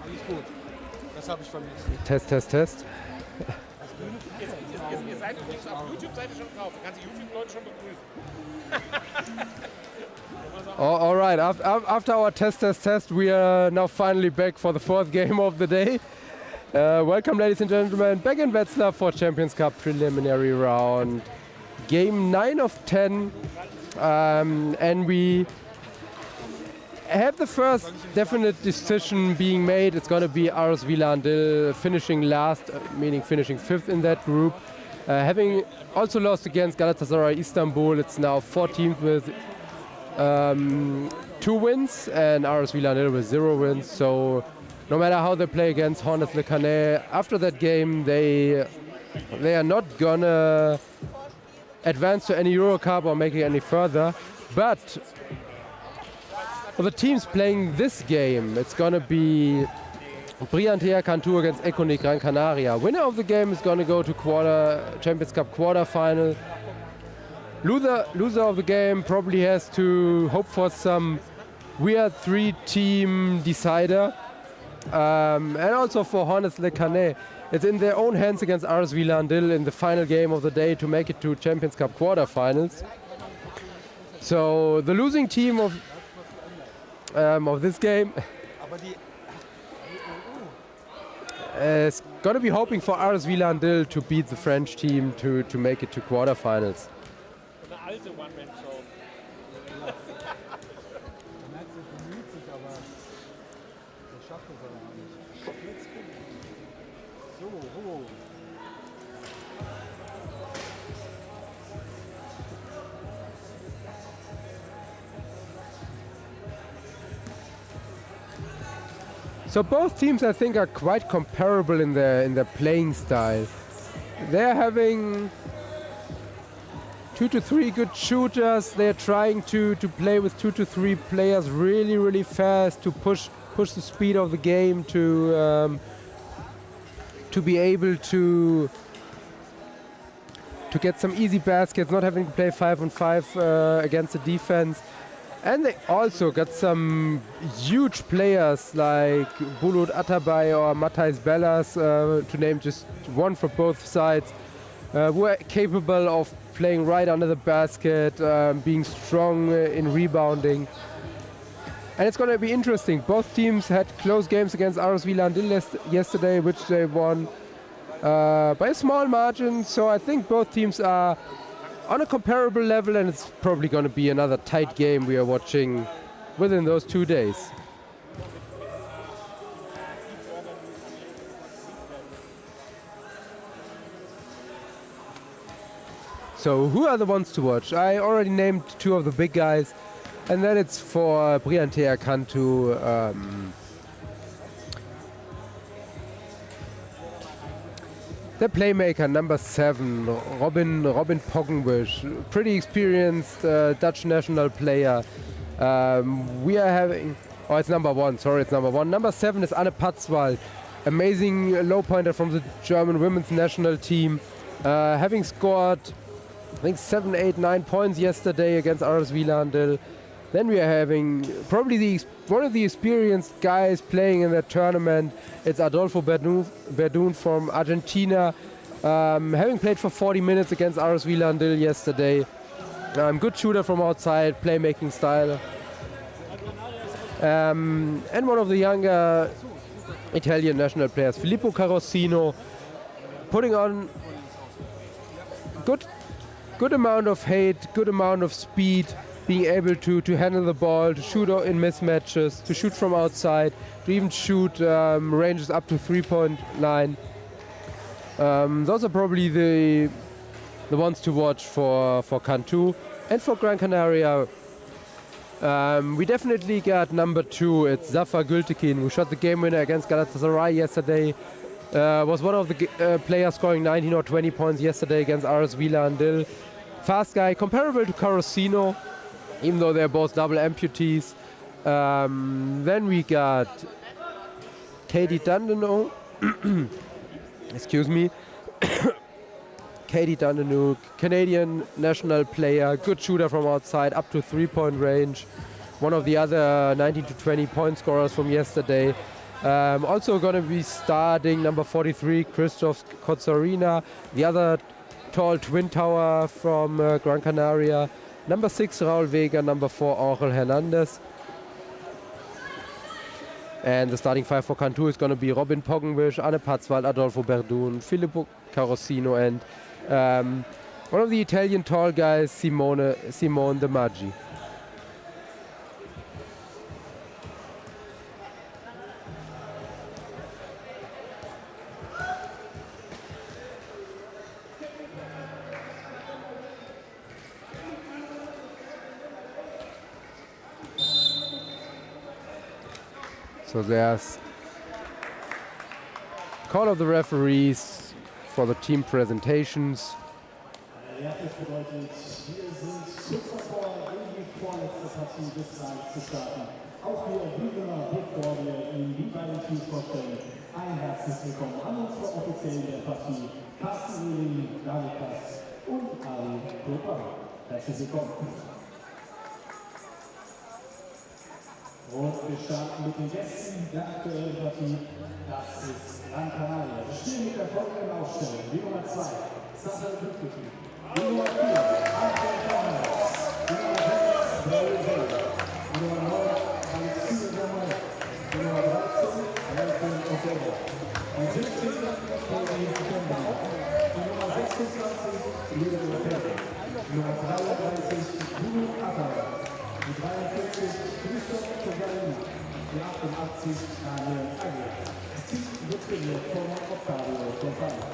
Alles gut. Das habe ich vermisst. Test, Test, Test. Ihr seid übrigens auf YouTube seid ihr schon drauf. Du kannst die YouTube-Leute schon begrüßen. All right, after our test, we are now finally back for the fourth game of the day. Welcome, ladies and gentlemen, back in Wetzlar for Champions Cup preliminary round. Game 9 of 10, and we have the first definite decision being made. It's going to be RSV Landil finishing last, meaning finishing 5th in that group. Having also lost against Galatasaray Istanbul, it's now 4 teams with 2 wins and RSV Landil with 0 wins. So no matter how they play against Hornets Le Canet, after that game they are not gonna advance to any Eurocup or make it any further. But for the teams playing this game, it's gonna be Briantea84 against Econy Gran Canaria. Winner of the game is gonna go to Champions Cup quarterfinal. Loser of the game probably has to hope for some weird 3-team decider. And also for Hornets Le Canet, it's in their own hands against RSV Landil in the final game of the day to make it to Champions Cup quarterfinals. So the losing team of this game is going to be hoping for RSV Landil to beat the French team to make it to quarterfinals. Eine alte One-Man-Show. So both teams, I think, are quite comparable in their playing style. They're having 2 to 3 good shooters. They're trying to play with 2 to 3 players really fast to push the speed of the game to be able to get some easy baskets, not having to play 5-on-5 against the defense. And they also got some huge players like Bulut Atabay or Matthijs Bellas, to name just one for both sides, who are capable of playing right under the basket, being strong in rebounding. And it's going to be interesting. Both teams had close games against RSV Landil yesterday, which they won by a small margin. So I think both teams are on a comparable level, and it's probably going to be another tight game we are watching within those 2 days. So who are the ones to watch? I already named 2 of the big guys, and then it's for Briantea Cantú. The playmaker, number 7, Robin Poggenbusch, pretty experienced Dutch national player. We are having, it's number 1, sorry, it's number 1. Number 7 is Anne Patzwald, amazing low pointer from the German women's national team, having scored, I think 7, 8, 9 points yesterday against RSV Landil. Then we are having probably one of the experienced guys playing in that tournament. It's Adolfo Verdun from Argentina, having played for 40 minutes against RSV Landil yesterday. Good shooter from outside, playmaking style. And one of the younger Italian national players, Filippo Carosino, putting on good amount of height, good amount of speed, being able to handle the ball, to shoot in mismatches, to shoot from outside, to even shoot ranges up to 3-point line. Those are probably the ones to watch for Cantú. And for Gran Canaria, we definitely got number 2. It's Zafar Gültekin, who shot the game winner against Galatasaray yesterday. Was one of the players scoring 19 or 20 points yesterday against RSV Landil. Fast guy, comparable to Carosino, even though they're both double amputees. Then we got Katie Dandenau. Excuse me. Katie Dandenau, Canadian national player, good shooter from outside, up to 3-point range. One of the other 19 to 20 point scorers from yesterday. Also going to be starting number 43, Christoph Kotzarina, the other tall twin tower from Gran Canaria. Number 6, Raul Vega. Number 4, Angel Hernandez. And the starting 5 for Cantú is going to be Robin Poggenwisch, Anne Patzwald, Adolfo Berdun, Filippo Carosino, and one of the Italian tall guys, Simone De Maggi. So there's call of the referees for the team presentations. Ja, das bedeutet, wir sind kurz davor, in die vorletzte Partie des Tages zu starten. Auch wir, wie immer, bevor wir Ihnen die beiden Teams vorstellen, ein herzliches Willkommen an unsere Offiziellen der Partie, Carsten Rehling, Darikas und Ali Klopper. Herzlich willkommen. Und wir starten mit den Gästen der aktuellen Partie. Das ist Gran Canaria. Wir spielen mit der folgenden Aufstellung. Die Nummer 2, Sascha Glücklichen. Die Nummer 4, Anton Thomas. Die Nummer 6, Raul Vega. Die Nummer 9, Alexis Gamay. Die Nummer 13, Nelson Otero. Die 17, Tony Kemba. Die Nummer 26, Leo Otero. Die Nummer 33, Bruno Attara. Die 43, Christoph Kotzarina. Die 88, Daniel Agel. Das Team wird trainiert von Octavio González.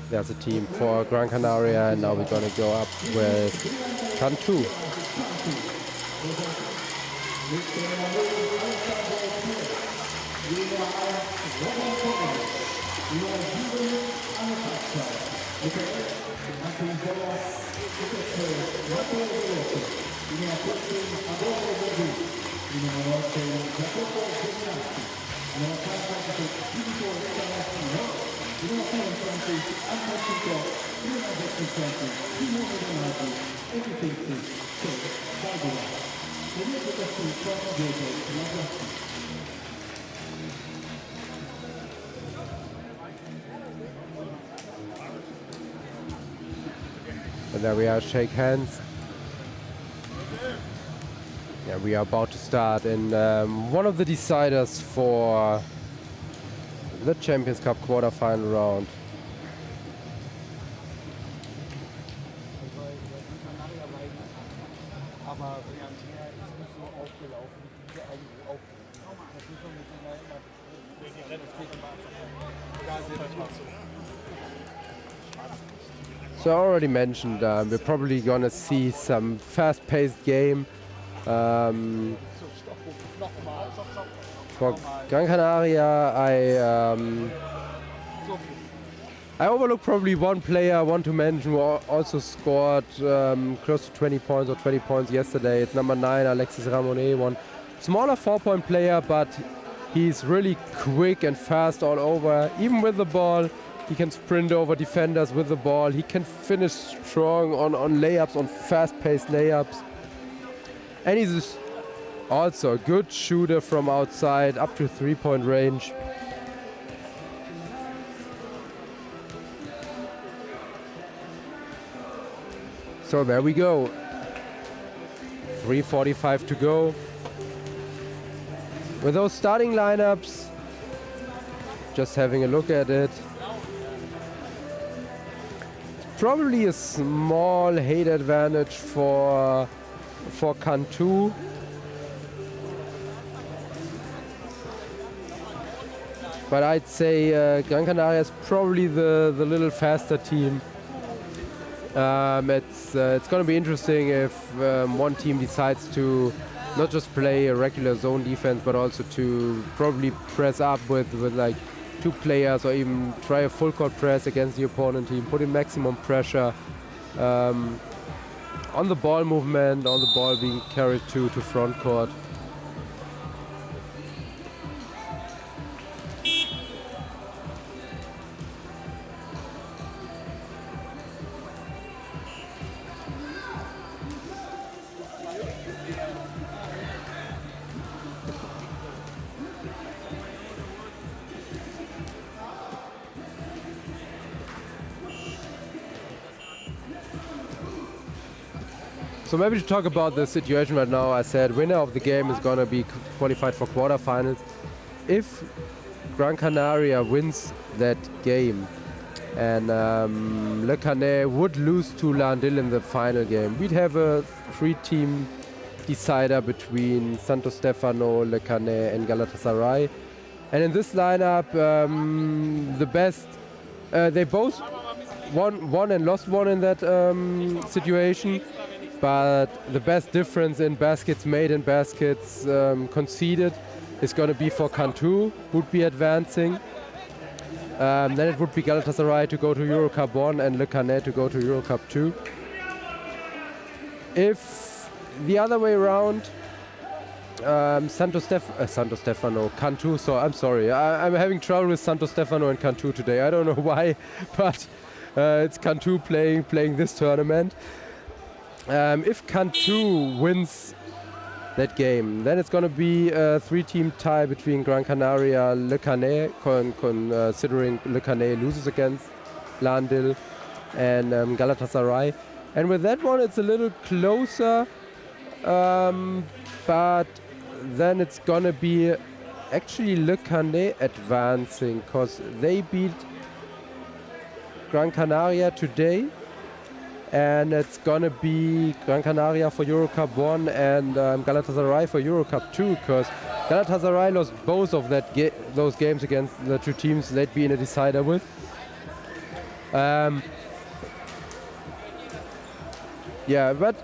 There's a team for Gran Canaria, and now we're going to go up with Cantú. And there we are, shake hands. Yeah, we are about to start in one of the deciders for the Champions Cup quarterfinal round. Aber Briantea ist nicht so aufgelaufen, wie sie eigentlich aufgelaufen. Das müssen wir miteinander immer besprechen. Das geht immer einfach. Ja, sehr So I already mentioned we're probably gonna see some fast-paced game. For Gran Canaria, I overlooked probably one player I want to mention who also scored close to 20 points or 20 points yesterday. It's number 9, Alexis Ramonet, one smaller 4-point player, but he's really quick and fast all over. Even with the ball, he can sprint over defenders with the ball. He can finish strong on layups, on fast-paced layups. And he's also a good shooter from outside, up to 3-point range. So there we go. 3:45 to go. With those starting lineups, just having a look at it. Probably a small height advantage for Cantú. But I'd say Gran Canaria is probably the little faster team. It's going to be interesting if one team decides to not just play a regular zone defense, but also to probably press up with like 2 players, or even try a full court press against the opponent team, put in maximum pressure on the ball movement, on the ball being carried to front court. So maybe to talk about the situation right now, I said winner of the game is gonna be qualified for quarterfinals. If Gran Canaria wins that game and Le Canet would lose to Landil in the final game, we'd have a 3-team decider between Santo Stefano, Le Canet and Galatasaray. And in this lineup, the best, they both won and lost one in that situation. But the best difference in baskets made and baskets conceded is going to be for Cantú, would be advancing. Then it would be Galatasaray to go to Eurocup 1 and Le Canet to go to Eurocup 2. If the other way around, Santo Stefano, Cantú, so I'm sorry, I'm having trouble with Santo Stefano and Cantú today. I don't know why, but it's Cantú playing this tournament. If Cantú wins that game, then it's going to be a 3-team tie between Gran Canaria, Le Canet, considering Le Canet loses against Landil and Galatasaray. And with that one, it's a little closer, but then it's going to be actually Le Canet advancing, because they beat Gran Canaria today. And it's gonna be Gran Canaria for Eurocup 1 and Galatasaray for Eurocup 2, because Galatasaray lost both of those games against the 2 teams they'd be in a decider with. Yeah, but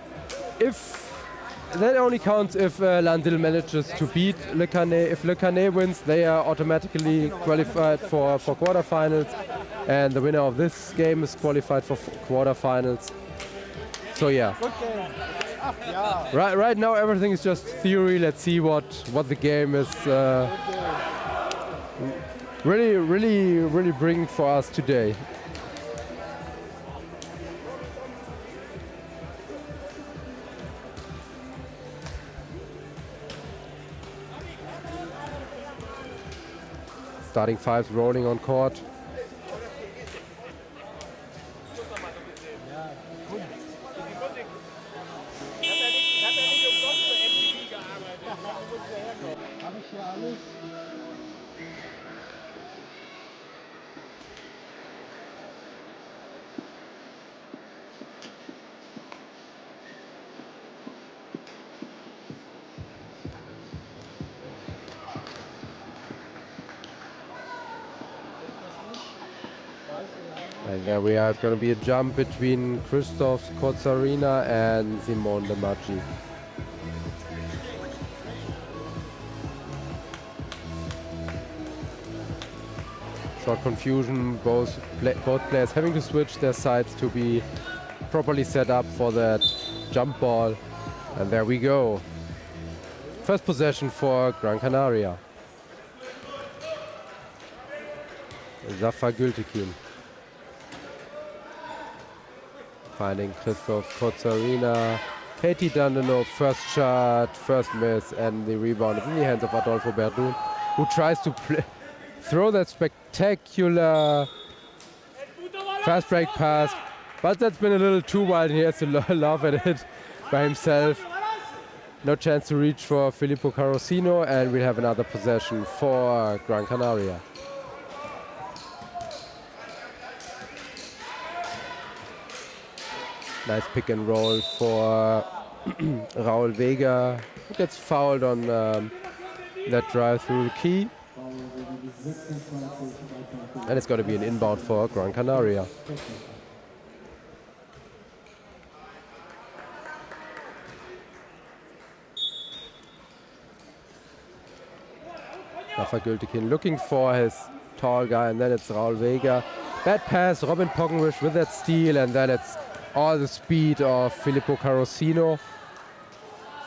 that only counts if Landil manages to beat Le Canet. If Le Canet wins, they are automatically qualified for quarterfinals, and the winner of this game is qualified for quarterfinals. So yeah. Right now everything is just theory. Let's see what the game is really bringing for us today. Starting 5s rolling on court. And there we are. It's going to be a jump between Christoph Kotzarina and Simone De Maggi. Short confusion, both players having to switch their sides to be properly set up for that jump ball. And there we go. First possession for Gran Canaria. Zafar Gültekin. Finding Christoph Kotzarina. Katie Dandino, first shot, first miss, and the rebound is in the hands of Adolfo Berdun, who tries to throw that spectacular fast break pass, but that's been a little too wild and he has to laugh at it by himself. No chance to reach for Filippo Carosino, and we'll have another possession for Gran Canaria. Nice pick and roll for Raul Vega, who gets fouled on that drive through the key. And it's going to be an inbound for Gran Canaria. Rafa Gültekin looking for his tall guy, and then it's Raul Vega. Bad pass, Robin Poggenwisch with that steal, and then it's all the speed of Filippo Carosino.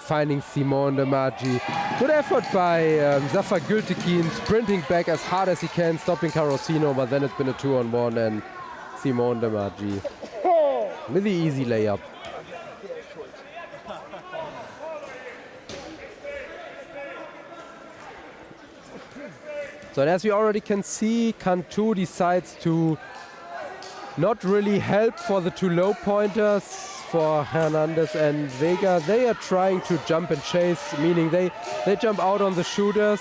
Finding Simone De Maggi. Good effort by Zafar Gültekin, sprinting back as hard as he can, stopping Carosino, but then it's been a 2-on-1 and Simone De Maggi with the easy layup. So as we already can see, Cantú decides to not really help for the 2 low pointers, for Hernandez and Vega. They are trying to jump and chase, meaning they jump out on the shooters.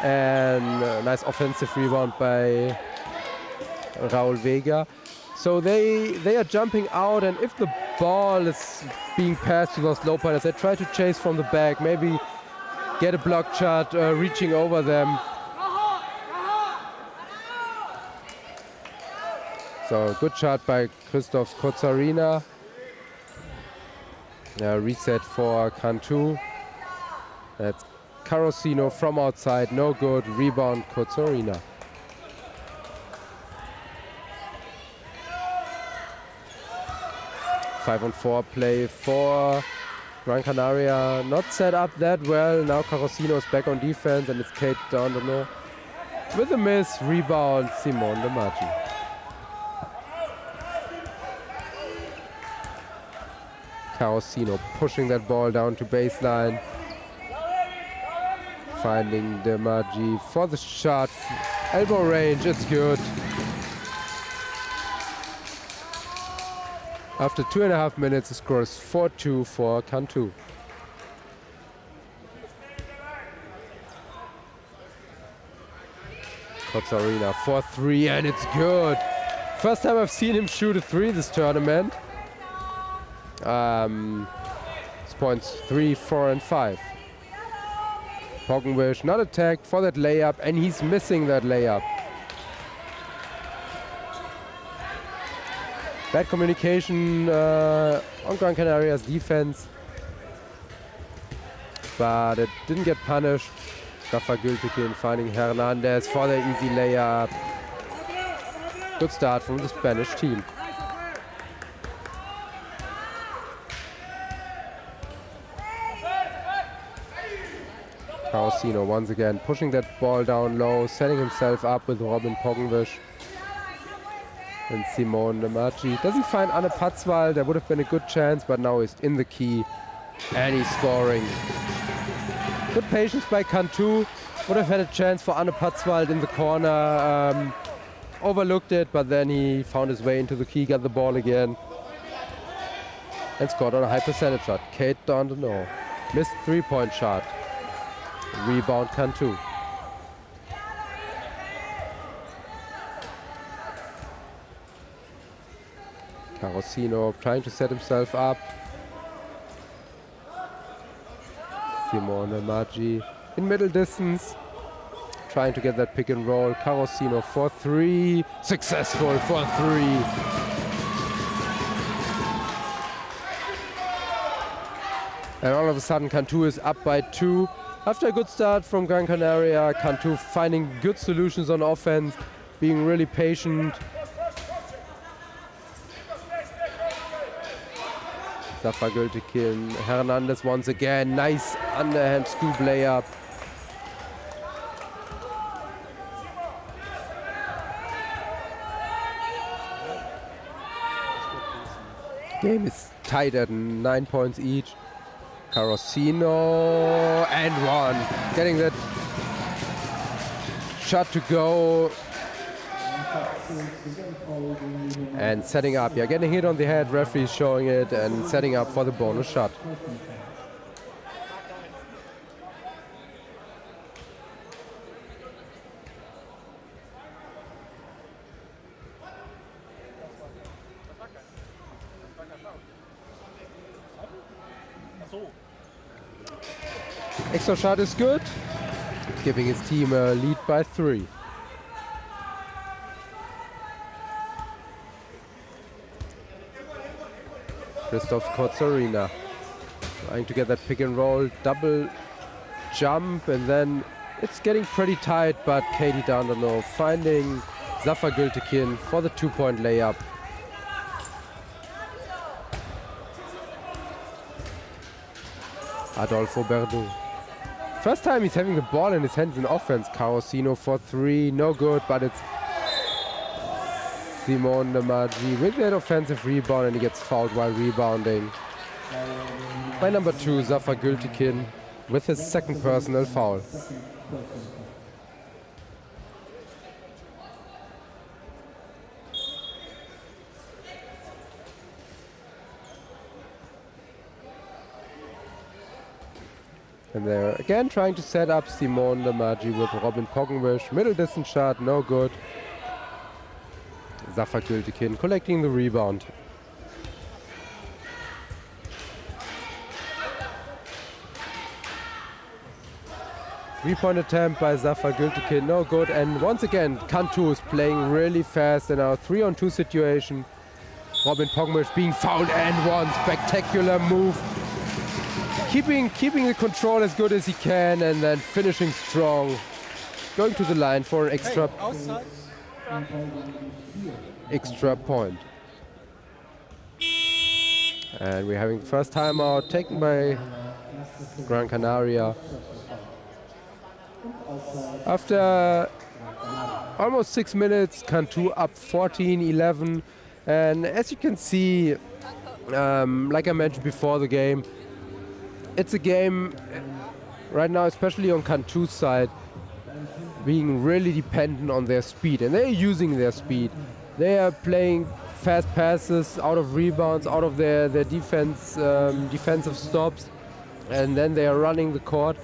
And a nice offensive rebound by Raul Vega. So they are jumping out, and if the ball is being passed to those low pointers, they try to chase from the back, maybe get a block shot reaching over them. So good shot by Christoph Kozarina. Reset for Cantú. That's Carosino from outside, no good. Rebound Kozarina. Five-on-4 play for Gran Canaria. Not set up that well. Now Carosino is back on defense, and it's Kate Dandano. With a miss, rebound Simone De Maggi. Carosino pushing that ball down to baseline. Finding De Maggi for the shot. Elbow range, it's good. After 2.5 minutes, the score is 4-2 for Cantú. Kozarina for 3, and it's good. First time I've seen him shoot a 3 this tournament. It's points 3, 4, and 5. Poggenwish not attacked for that layup, and he's missing that layup. Bad communication on Gran Canaria's defense, but it didn't get punished. Rafa Gültekin finding Hernandez for the easy layup. Good start from the Spanish team. Carosino once again pushing that ball down low, setting himself up with Robin Poggenwish. And Simone De Maggi doesn't find Anne Patzwal. There would have been a good chance, but now he's in the key and he's scoring. Good patience by Cantú. Would have had a chance for Anne Patzwal in the corner. Overlooked it, but then he found his way into the key, got the ball again, and scored on a high percentage shot. Kate Dandano missed 3-point shot. Rebound Cantú. Carosino trying to set himself up. Simone De Maggi in middle distance, trying to get that pick and roll. Carosino for 3, successful for 3. And all of a sudden Cantú is up by 2. After a good start from Gran Canaria, Cantú finding good solutions on offense, being really patient. Rafa Gültekin, Hernandez once again, nice underhand scoop layup. Game is tied at 9 points each. Carosino and 1, getting that shot to go. And setting up, getting hit on the head, referee showing it and setting up for the bonus shot. Extra shot is good, giving his team a lead by 3. Christoph Kozarina trying to get that pick and roll, double jump, and then it's getting pretty tight, but Katie Dandano finding Rafa Gültekin for the 2-point layup. Adolfo Berdu. First time he's having the ball in his hands in offense. Carosino for 3, no good, but it's Simone De Maggi with that offensive rebound, and he gets fouled while rebounding by number 2, Rafa Gültekin, with his second personal foul. And they're again trying to set up Simone Demaji with Robin Poggenwisch. Middle distance shot, no good. Zafar Gültekin collecting the rebound. Three-point attempt by Zafar Gültekin, no good. And once again, Cantú is playing really fast in our 3-on-2 situation. Robin Poggenwisch being fouled and one spectacular move. Keeping the control as good as he can and then finishing strong. Going to the line for an extra point. And we're having the first timeout taken by Gran Canaria. After almost 6 minutes, Cantú up 14-11. And as you can see, like I mentioned before the game, it's a game right now, especially on Cantú's side, being really dependent on their speed. And they're using their speed. They are playing fast passes out of rebounds, out of their defensive stops. And then they are running the court.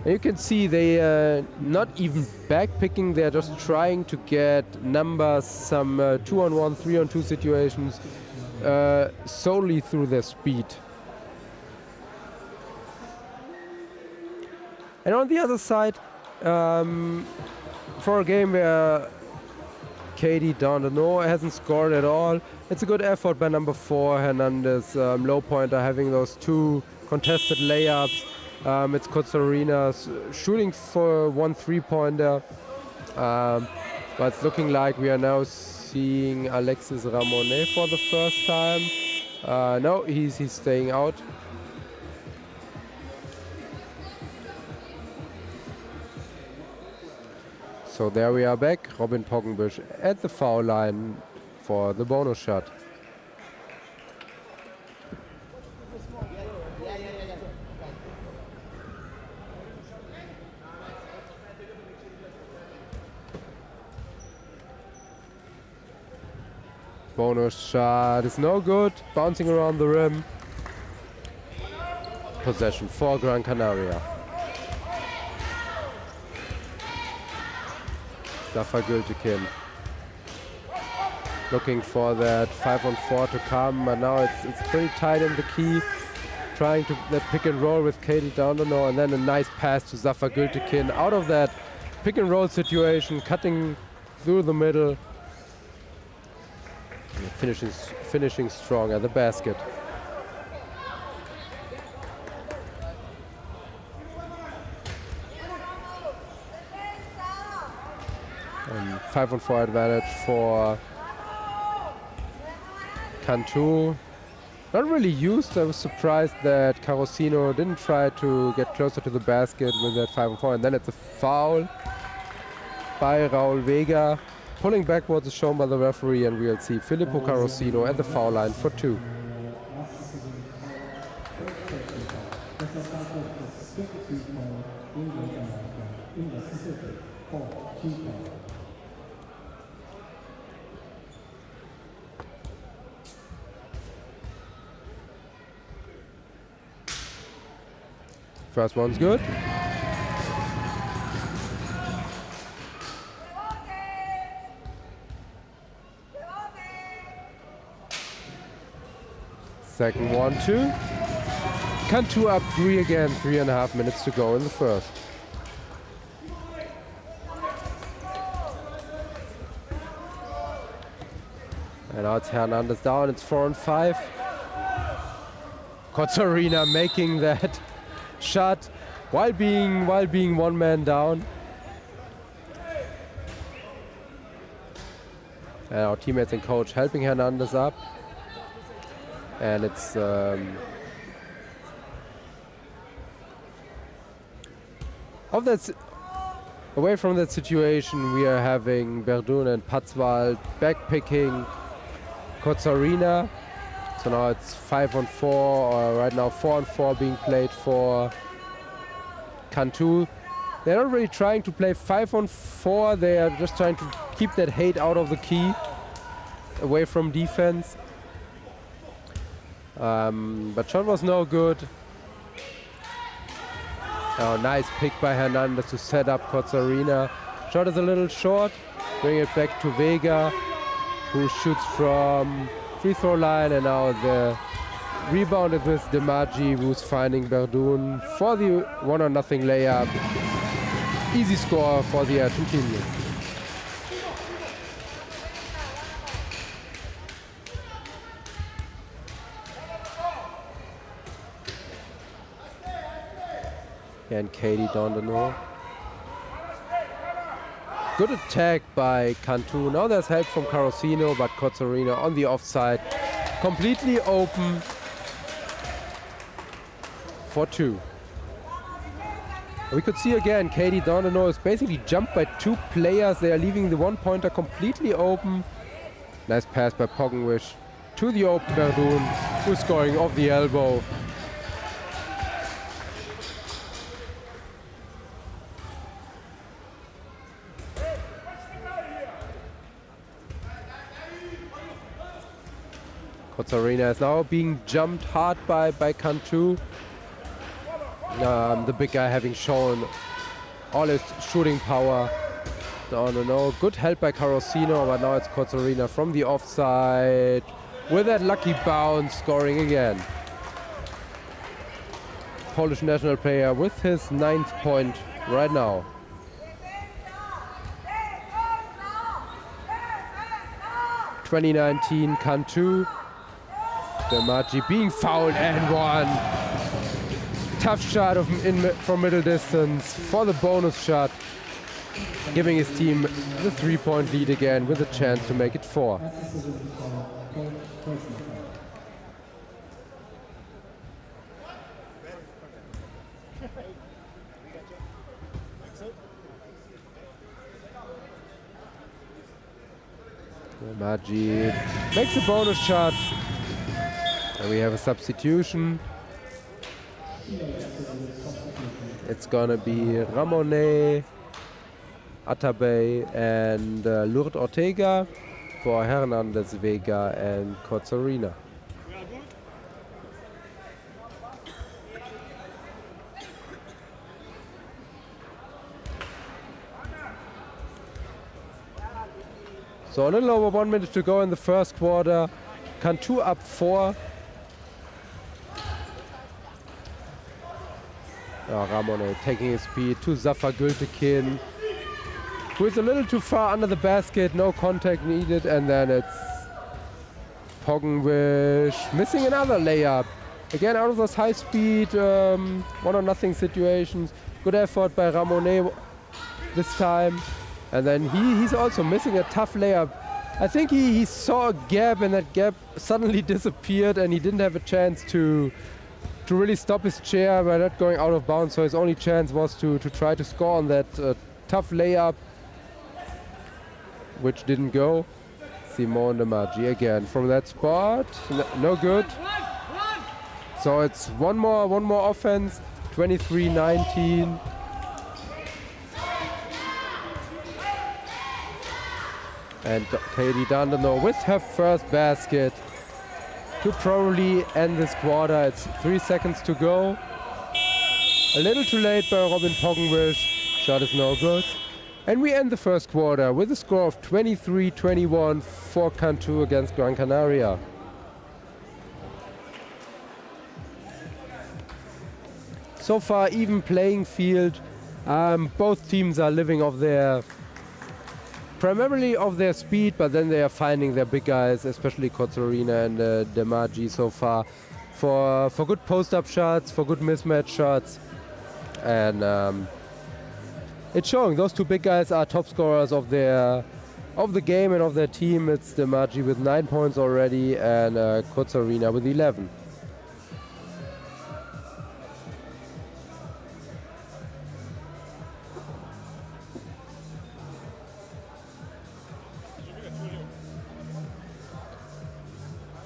And you can see they are not even back-picking. They're just trying to get numbers, some 2-on-1, 3-on-2 situations, solely through their speed. And on the other side, for a game where Katie Dandano hasn't scored at all, it's a good effort by number 4, Hernandez, low pointer, having those 2 contested layups. It's Kotsarina shooting for 1 3-pointer. But it's looking like we are now seeing Alexis Ramonet for the first time. No, he's staying out. So there we are back. Robin Poggenwisch at the foul line for the bonus shot. Bonus shot is no good. Bouncing around the rim. Possession for Gran Canaria. Zafar Gültekin looking for that 5-on-4 to come, but now it's pretty tight in the key. Trying to that pick and roll with Katie Dandano, and then a nice pass to Zafar Gültekin out of that pick and roll situation, cutting through the middle, finishing strong at the basket. And 5-on-4 advantage for Cantú. Not really used. I was surprised that Carosino didn't try to get closer to the basket with that 5-on-4. And then it's a foul by Raul Vega. Pulling backwards is shown by the referee, and we'll see Filippo Carosino at the foul line for 2. First one's good. Second one, 2. Cantú up 3 again, 3.5 minutes to go in the first. And now it's Hernandez down, it's 4-on-5. Kotsarina making that shot while being one man down. And our teammates and coach helping Hernandez up. And it's away from that situation, we are having Verdun and Patzwald backpicking Kotsarina. So now it's 5-on-4, or right now 4-on-4 being played for Cantú. They're not really trying to play 5-on-4, they are just trying to keep that hate out of the key, away from defense. But shot was no good. Oh, nice pick by Hernandez to set up Cozzarina. Shot is a little short. Bring it back to Vega, who shoots from free throw line, and now the rebound is with DeMaggi, who's finding Verdun for the 1-0 layup. Easy score for the Argentinian. And Katie Dondano. Good attack by Cantú. Now there's help from Carosino, but Cozzarina on the offside. Completely open for 2. We could see again, Katie Dondano is basically jumped by 2 players. They are leaving the one-pointer completely open. Nice pass by Pogenwish to the open Verdun, who's scoring off the elbow. Cozzarina is now being jumped hard by Cantú. The big guy having shown all his shooting power. No. Good help by Carosino, but now it's Cozzarina from the offside with that lucky bounce, scoring again. Polish national player with his 9th point right now. (2019) Cantú. DeMaggi being fouled and one. Tough shot from middle distance for the bonus shot, giving his team the 3-point lead again with a chance to make it 4. DeMaggi makes a bonus shot. And we have a substitution. It's gonna be Ramone, Atabey, and Lourdes Ortega for Hernandez, Vega, and Cozzarina. So a little over 1 minute to go in the first quarter. Cantú up 4. Ramone taking his speed to Zafar Gültekin, who is a little too far under the basket, no contact needed, and then it's Pogenwish missing another layup. Again, out of those high speed 1-0 situations. Good effort by Ramone this time. And then he's also missing a tough layup. I think he saw a gap, and that gap suddenly disappeared, and he didn't have a chance to really stop his chair by not going out of bounds. So his only chance was to try to score on that tough layup, which didn't go. Simone DeMaggi again from that spot. No good. So it's one more offense. 23-19. And Katie Dondano with her first basket to probably end this quarter. It's 3 seconds to go. A little too late by Robin Pogenwish. Shot is no good. And we end the first quarter with a score of 23-21 for Cantú against Gran Canaria. So far, even playing field. Both teams are living off primarily of their speed, but then they are finding their big guys, especially Cozzarina and DeMaggi so far, for good post-up shots, for good mismatch shots. And it's showing. Those 2 big guys are top scorers of the game and of their team. It's DeMaggi with 9 points already, and Cozzarina with 11.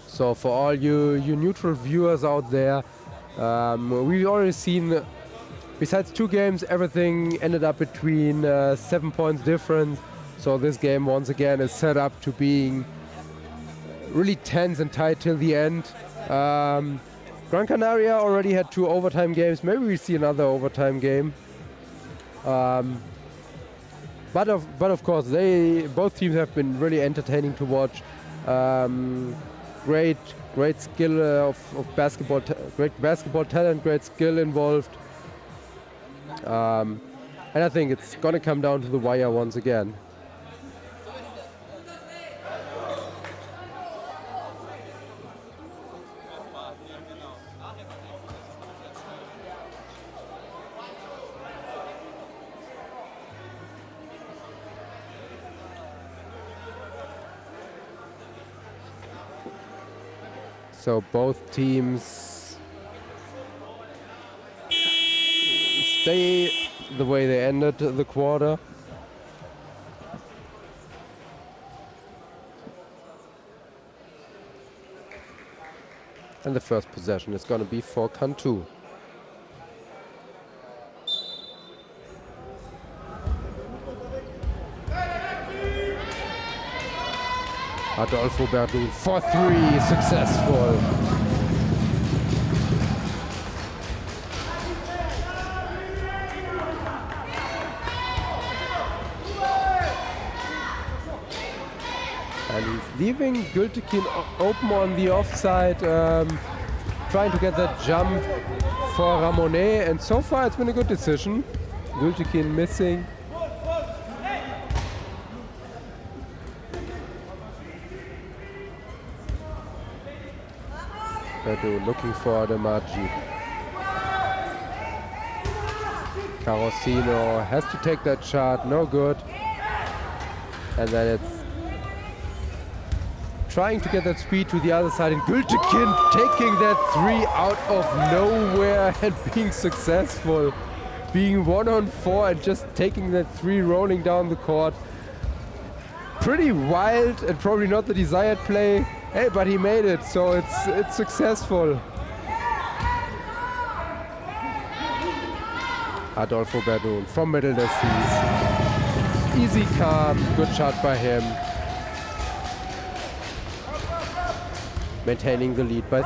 So for all you neutral viewers out there, we've already seen, besides 2 games, everything ended up between 7 points difference. So this game once again is set up to being really tense and tight till the end. Gran Canaria already had 2 overtime games. Maybe we see another overtime game. But of course, both teams have been really entertaining to watch. Great skill of basketball, great basketball talent, great skill involved. And I think it's gonna come down to the wire once again. So both teams stay the way they ended the quarter. And the first possession is going to be for Cantú. Adolfo Verdun for 3, successful. And he's leaving Gültekin open on the offside, trying to get that jump for Ramonet, and so far it's been a good decision. Gültekin missing. Verdun looking for the Maggi. Carosino has to take that shot, no good. And then it's trying to get that speed to the other side, and Gültekin taking that 3 out of nowhere and being successful. Being 1-on-4 and just taking that 3 rolling down the court. Pretty wild and probably not the desired play. Hey, but he made it, so it's successful. Adolfo Verdun from middle distance. Easy, calm, good shot by him. Maintaining the lead by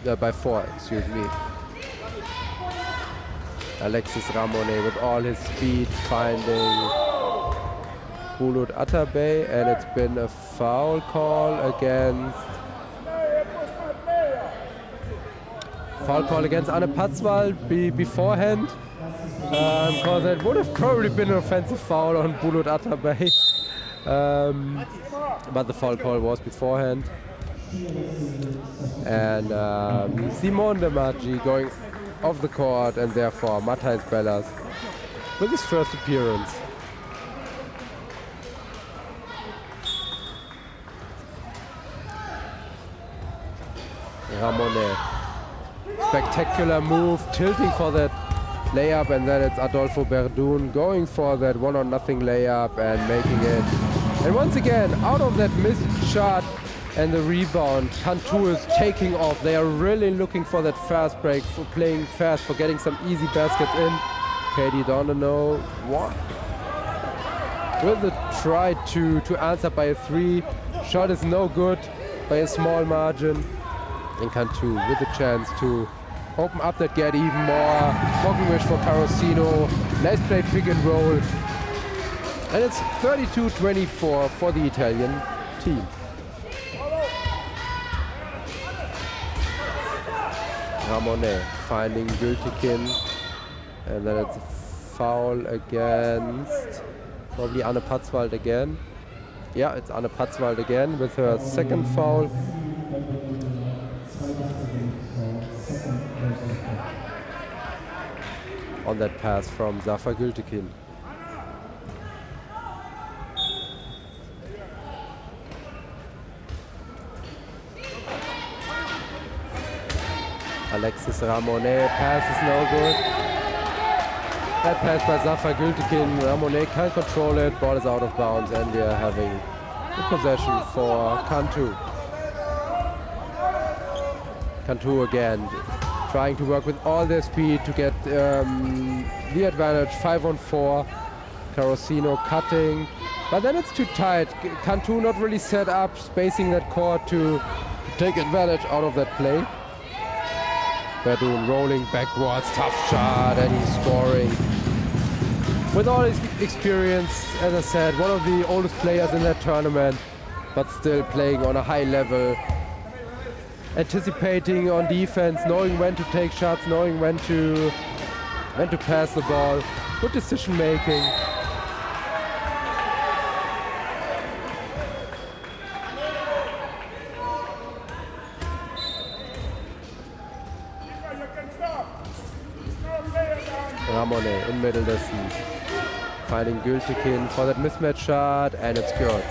3. By 4, excuse me. Alexis Ramonet with all his speed finding Bulut Atabey, and it's been a foul call against Anne Patzwald beforehand, because that would have probably been an offensive foul on Bulut Atabey, but the foul call was beforehand. And Simon de Maggi going off the court, and therefore Matthijs Bellas with his first appearance. Ramonet. Spectacular move, tilting for that layup, and then it's Adolfo Verdun going for that 1-0 layup and making it. And once again, out of that missed shot and the rebound, Cantú is taking off. They are really looking for that fast break, for playing fast, for getting some easy baskets in. Katie Donano with a try to answer by a 3. Shot is no good by a small margin. And Cantú with a chance to open up that gap even more. Walking wish for Carosino. Nice play, pick and roll. And it's 32-24 for the Italian team. Ramonet finding Gültekin. And then it's a foul against probably Anne Patzwald again. Yeah, it's Anne Patzwald again with her second foul. On that pass from Zafer Gültekin. Alexis Ramonet, pass is no good. That pass by Zafer Gültekin, Ramonet can't control it, ball is out of bounds, and we are having the possession for Cantú. Cantú again, trying to work with all their speed to get the advantage, 5-on-4. Carosino cutting, but then it's too tight. Cantú not really set up, spacing that court to take advantage out of that play. Verdun rolling backwards, tough shot, and he's scoring. With all his experience, as I said, one of the oldest players in that tournament, but still playing on a high level. Anticipating on defense, knowing when to take shots, knowing when to pass the ball. Good decision making. Ramone in middle distance. Finding Gültekin for that mismatch shot, and it's good.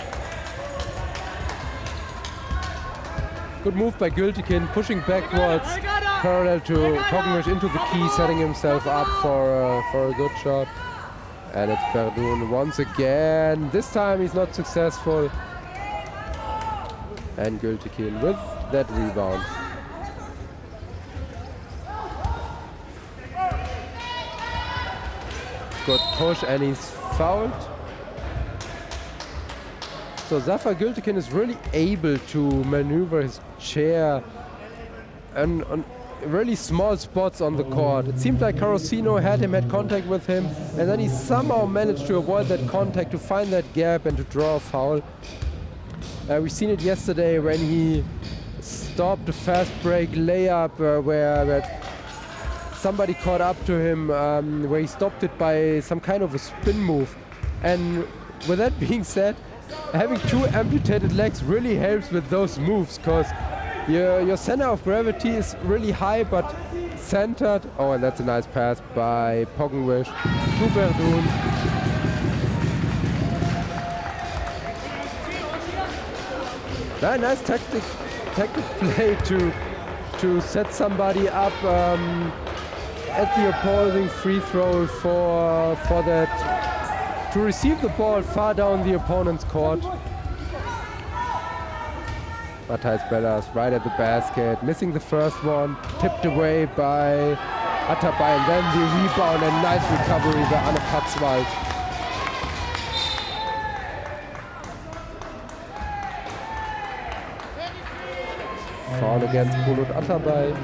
Good move by Gültekin, pushing backwards, parallel to Poggenrich into the key, setting himself up for a good shot. And it's Verdun once again. This time he's not successful. And Gültekin with that rebound. Good push, and he's fouled. So Zafer Gültekin is really able to maneuver his chair on really small spots on the court. It seemed like Carosino had contact with him, and then he somehow managed to avoid that contact, to find that gap and to draw a foul. We've seen it yesterday when he stopped a fast break layup where somebody caught up to him, where he stopped it by some kind of a spin move. And with that being said, having two amputated legs really helps with those moves, because your center of gravity is really high but centered. Oh, and that's a nice pass by Poggenrich to Verdun. Very nice tactic play to set somebody up at the opposing free throw for that, to receive the ball far down the opponent's court. Matthijs Bellas right at the basket, missing the first one, tipped away by Atabay, and then the rebound and nice recovery by Anne Patzwald. Foul against Bulut Atabay.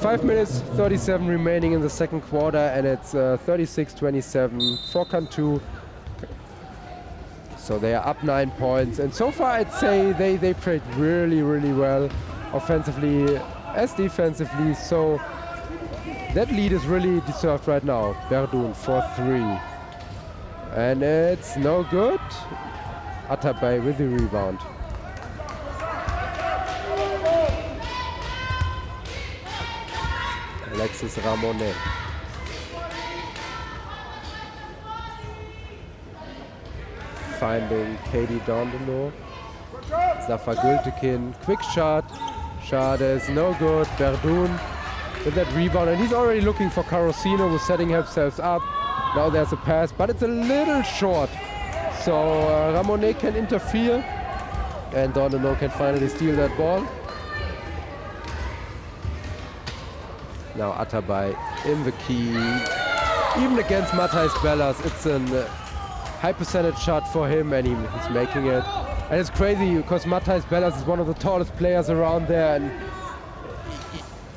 5 minutes 37 remaining in the second quarter, and it's 36-27 for Cantú. So they are up 9 points, and so far I'd say they played really, really well, offensively as defensively. So that lead is really deserved right now. Verdun for 3, and it's no good. Atabay with the rebound. Alexis Ramone. Finding Katie Dondino. Zafer Gültekin, quick shot. Shot is no good. Verdun with that rebound, and he's already looking for Carosino, who's setting himself up. Now there's a pass, but it's a little short. So Ramone can interfere, and Dondino can finally steal that ball. Now Atabay in the key. Even against Matthijs Bellas, it's a high percentage shot for him, and he's making it. And it's crazy because Matthijs Bellas is one of the tallest players around there, and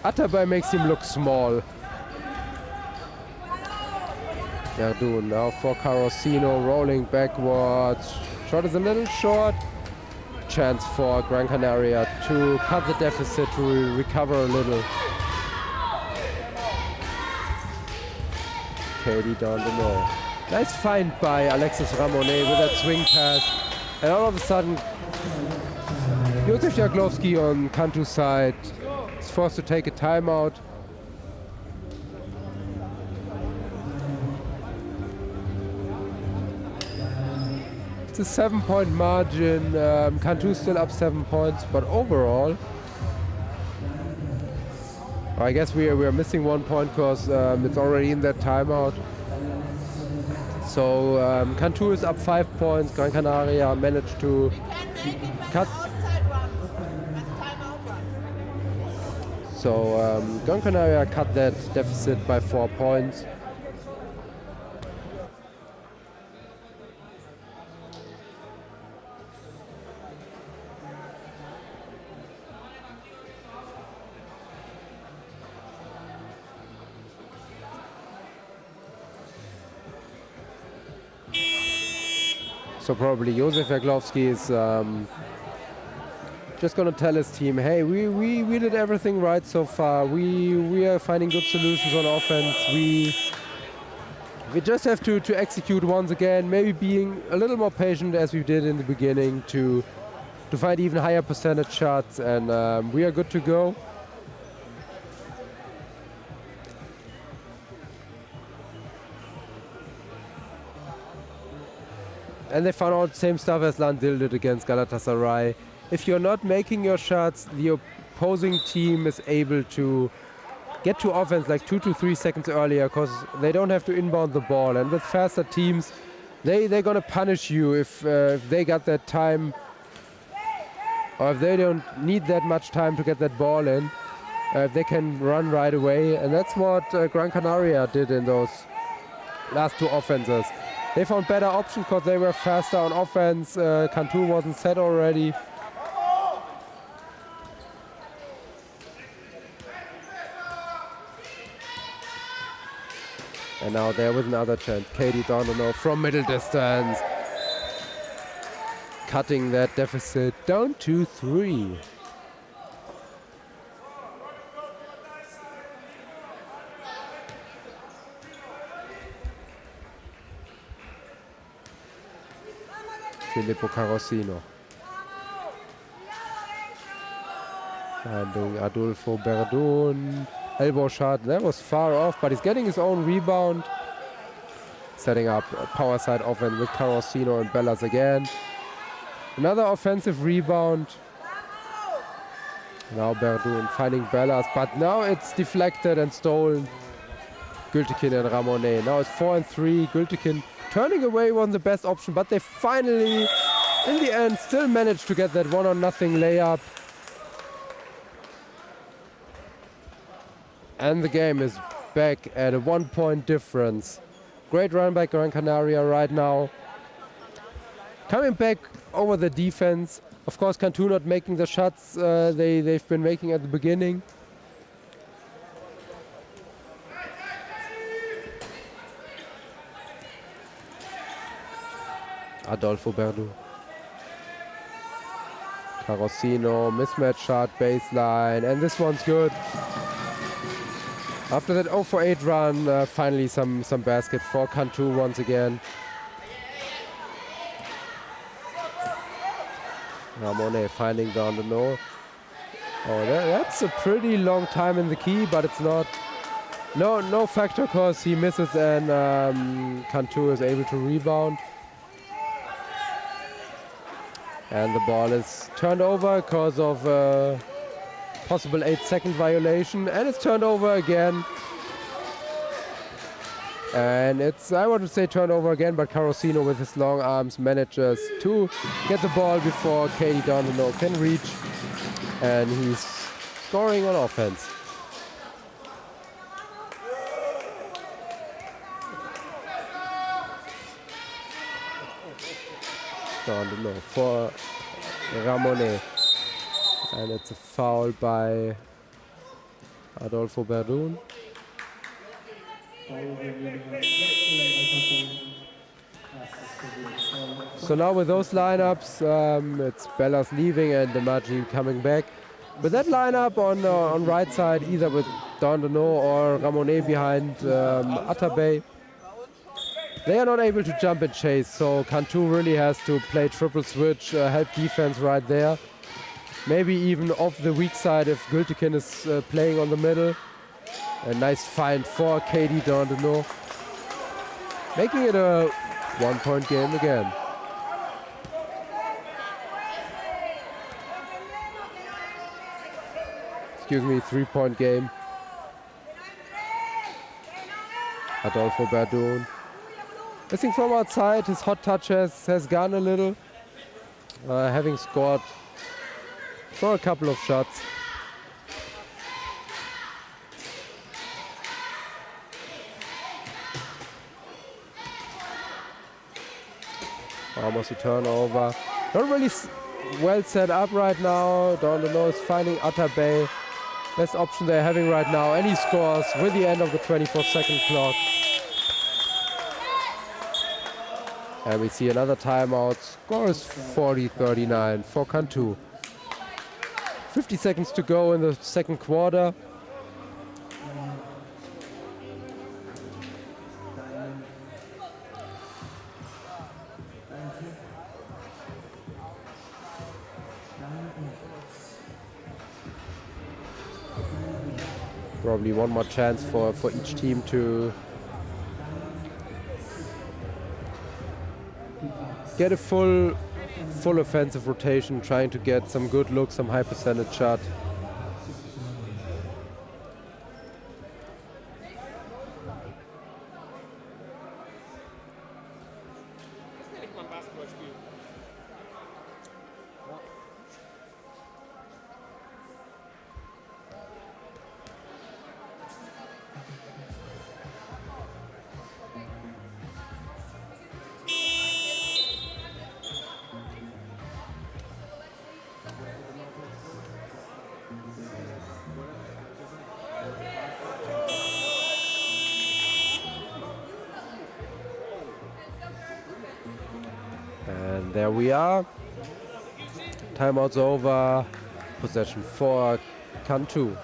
Atabay makes him look small. Verdun now for Carosino, rolling backwards. Shot is a little short. Chance for Gran Canaria to cut the deficit, to recover a little. Katie Dondino. Nice find by Alexis Ramone with that swing pass. And all of a sudden, Josef Jaglovski on Cantú's side is forced to take a timeout. It's a 7-point margin. Cantú still up 7 points, but overall, I guess we are missing 1 point because it's already in that timeout. So Cantú is up 5 points. Gran Canaria managed to cut. So Gran Canaria cut that deficit by 4 points. So probably Josef Jaglowski is just going to tell his team, hey, we did everything right so far. We are finding good solutions on offense. We just have to execute once again, maybe being a little more patient as we did in the beginning to find even higher percentage shots, and we are good to go. And they found out the same stuff as Landil did against Galatasaray. If you're not making your shots, the opposing team is able to get to offense like 2 to 3 seconds earlier because they don't have to inbound the ball. And with faster teams, they're going to punish you if they got that time, or if they don't need that much time to get that ball in. If they can run right away. And that's what Gran Canaria did in those last two offenses. They found better options because they were faster on offense. Cantú wasn't set already. And now there was another chance. Katie Donano from middle distance. Cutting that deficit down to 3. Filippo Carosino. Finding Adolfo Berdun. Elbow shot, that was far off, but he's getting his own rebound. Setting up a power side offense with Carosino and Bellas again. Another offensive rebound. Now Berdun finding Bellas, but now it's deflected and stolen. Gültekin and Ramonet. Now it's 4 and 3. Gültekin turning away wasn't the best option, but they finally, in the end, still managed to get that 1-0 layup. And the game is back at a 1-point difference. Great run by Gran Canaria right now. Coming back over the defense. Of course, Cantú not making the shots they've been making at the beginning. Adolfo Berdun. Carosino, mismatch shot, baseline, and this one's good. After that 0 for 8 run, finally some basket for Cantú once again. Ramonet finding down the no. Oh, that's a pretty long time in the key, but it's not. No factor because he misses and Cantú is able to rebound. And the ball is turned over because of possible 8-second violation, and it's turned over again. And it's, I want to say turned over again, but Carosino with his long arms manages to get the ball before Katie Donano can reach, and he's scoring on offense. Donano for Ramonet. And it's a foul by Adolfo Berdun. So now with those lineups, it's Bellas leaving and Demaji coming back. With that lineup on right side, either with Donano or Ramonet behind Atabey, they are not able to jump and chase. So Cantú really has to play triple switch, help defense right there. Maybe even off the weak side if Gültekin is playing on the middle. A nice find for Katie Donano. Making it a 1-point game again. Excuse me, 3-point game. Adolfo Berdun. Missing from outside, his hot touch has gone a little. Having scored for a couple of shots. Almost a turnover. Not really well set up right now. Donano is finding Atabey. Best option they're having right now. And he scores with the end of the 24-second clock. And we see another timeout. Score is 40-39 for Cantú. 50 seconds to go in the second quarter. Probably one more chance for each team to get a full offensive rotation, trying to get some good looks, some high percentage shot. Das nenne ich mal ein Basketballspiel. And there we are. Timeout's over. Possession for Cantú.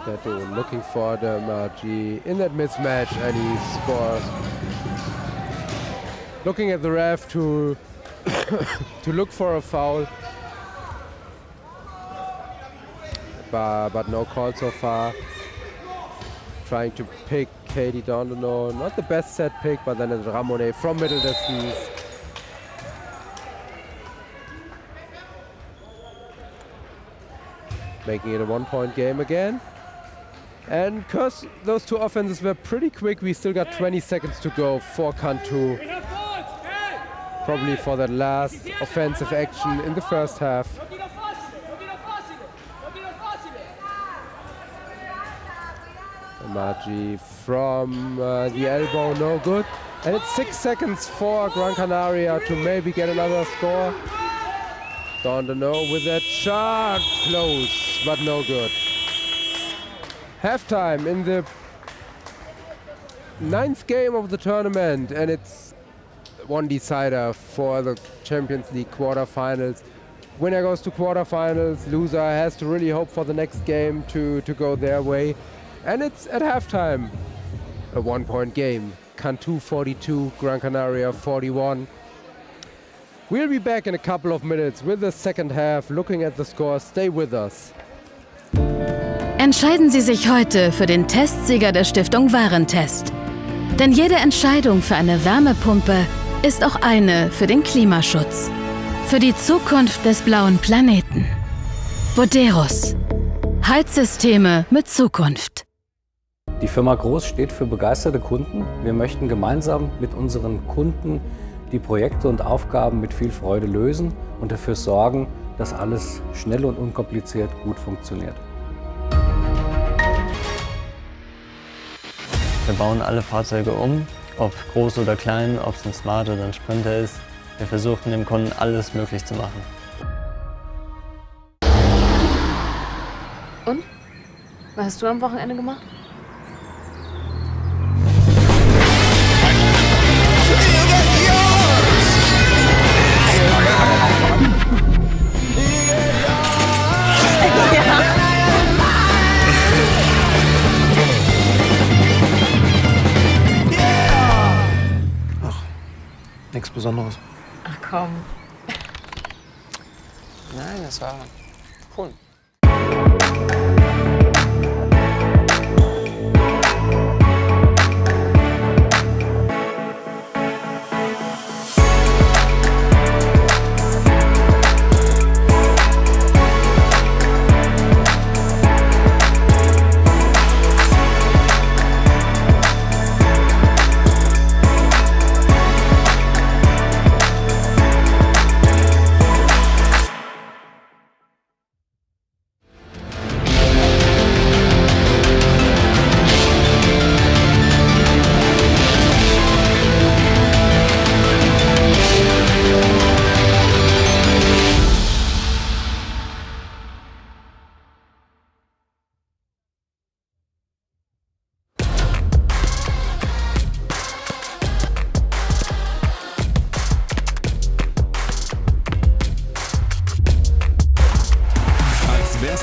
Cantú looking for the Margie in that mismatch, and he scores. Looking at the ref to to look for a foul, but no call so far. Trying to pick Katie Dondono, not the best set pick, but then it's Ramone from middle distance. Making it a 1-point game again. And because those two offenses were pretty quick, we still got 20 seconds to go for Cantú. Probably for that last offensive action in the first half. Margie from the elbow, no good. And it's 6 seconds for Gran Canaria to maybe get another score. Dondono with that shot, close, but no good. Halftime in the 9th game of the tournament, and it's one decider for the Champions League quarterfinals. Winner goes to quarterfinals, loser has to really hope for the next game to go their way. And it's at halftime, a 1-point game. Cantú 42, Gran Canaria 41. We'll be back in a couple of minutes with the second half, looking at the score. Stay with us. Entscheiden Sie sich heute für den Testsieger der Stiftung Warentest. Denn jede Entscheidung für eine Wärmepumpe ist auch eine für den Klimaschutz. Für die Zukunft des blauen Planeten. Boderos. Heizsysteme mit Zukunft. Die Firma Groß steht für begeisterte Kunden. Wir möchten gemeinsam mit unseren Kunden die Projekte und Aufgaben mit viel Freude lösen und dafür sorgen, dass alles schnell und unkompliziert gut funktioniert. Wir bauen alle Fahrzeuge um, ob groß oder klein, ob es ein Smart oder ein Sprinter ist. Wir versuchen dem Kunden alles möglich zu machen. Und? Was hast du am Wochenende gemacht? Nichts Besonderes. Ach komm. Nein, das war cool.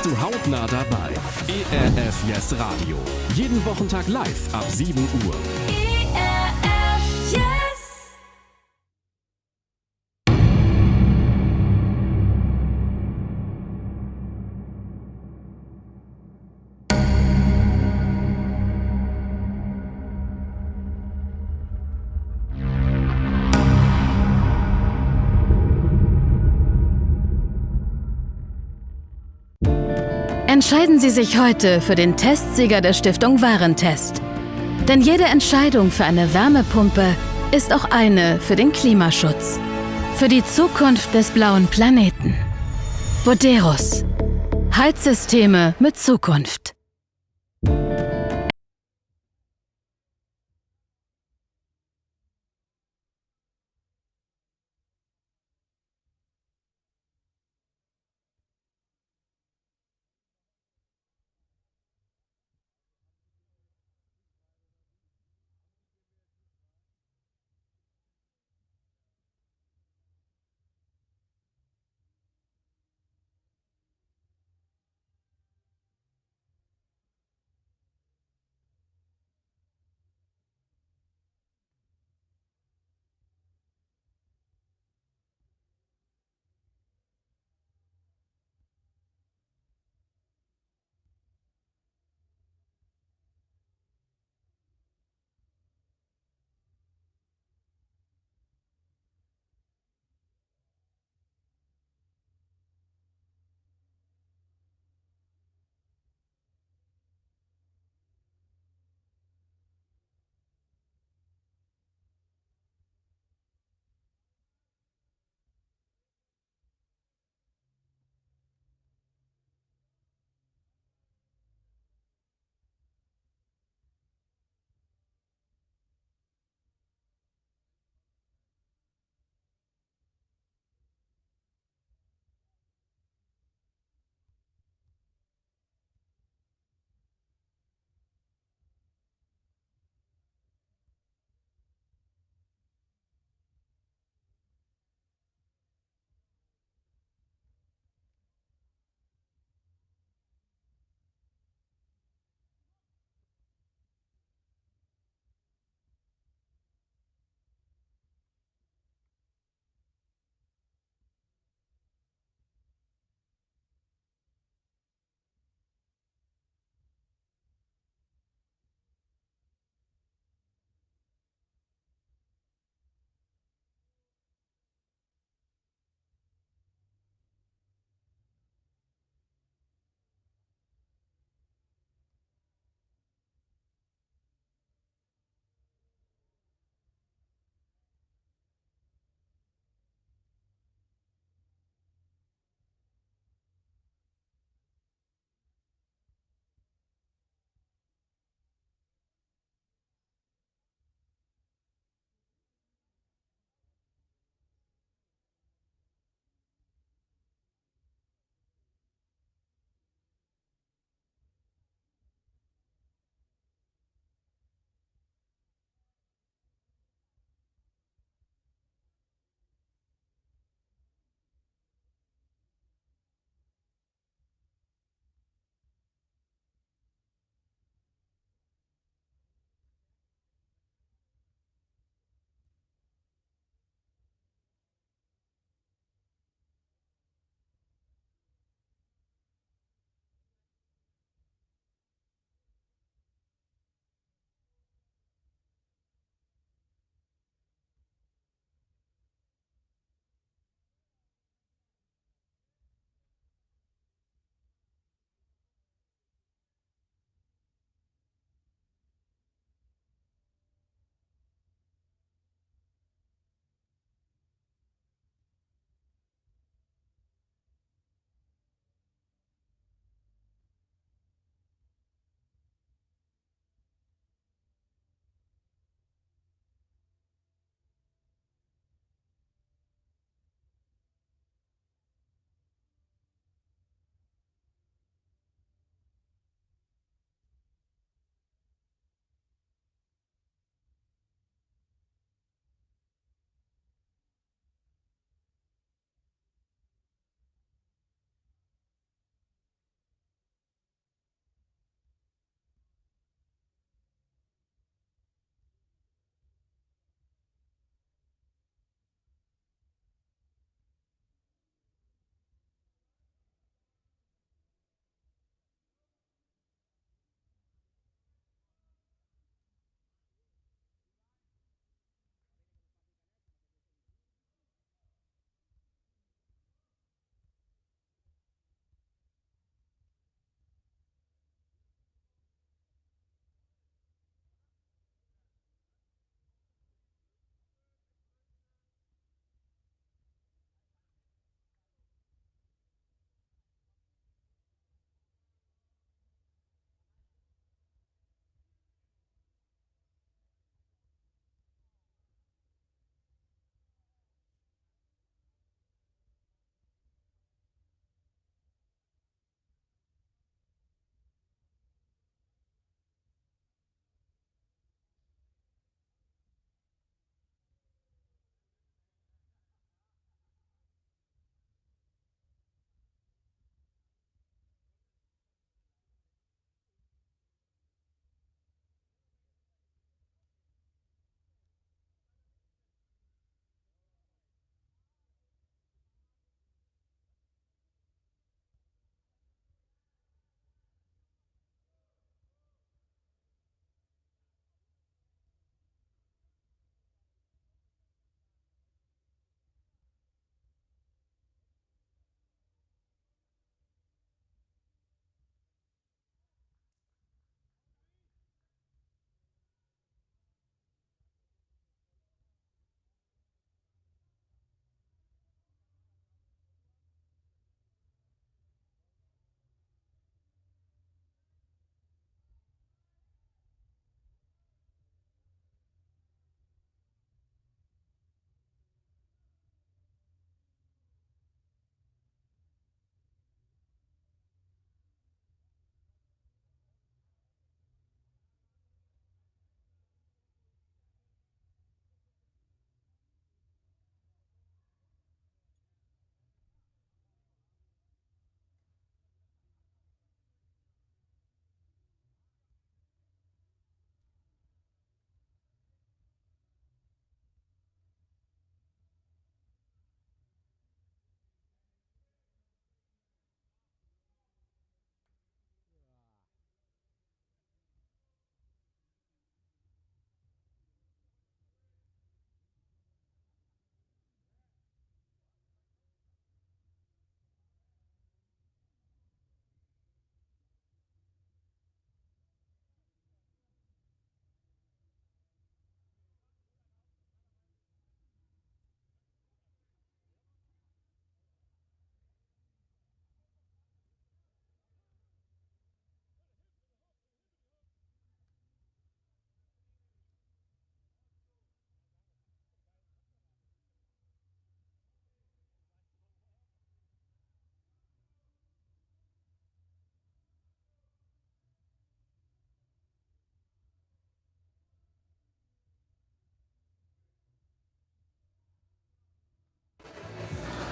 bist du hautnah dabei. ERF Yes Radio. Jeden Wochentag live ab 7 Uhr. ERF Yes. Entscheiden Sie sich heute für den Testsieger der Stiftung Warentest. Denn jede Entscheidung für eine Wärmepumpe ist auch eine für den Klimaschutz. Für die Zukunft des blauen Planeten. Boderos. Heizsysteme mit Zukunft.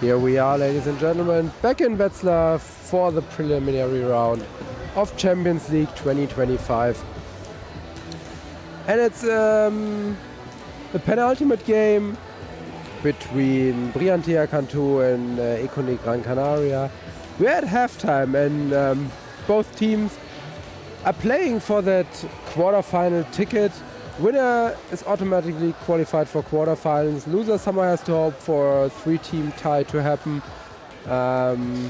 Here we are, ladies and gentlemen, back in Wetzlar for the preliminary round of Champions League 2025. And it's the penultimate game between Briantea84 and Econy Gran Canaria. We're at halftime and both teams are playing for that quarterfinal ticket. Winner is automatically qualified for quarterfinals. Loser somehow has to hope for a 3-team tie to happen.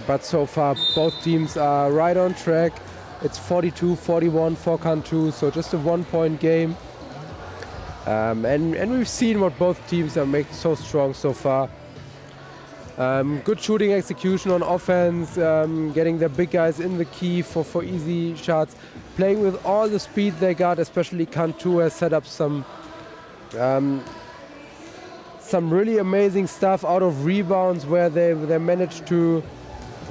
But so far both teams are right on track. It's 42-41 for Cantú, so just a 1-point game. And we've seen what both teams are making so strong so far. Good shooting execution on offense, getting their big guys in the key for easy shots. Playing with all the speed they got, especially Cantú has set up some really amazing stuff out of rebounds where they managed to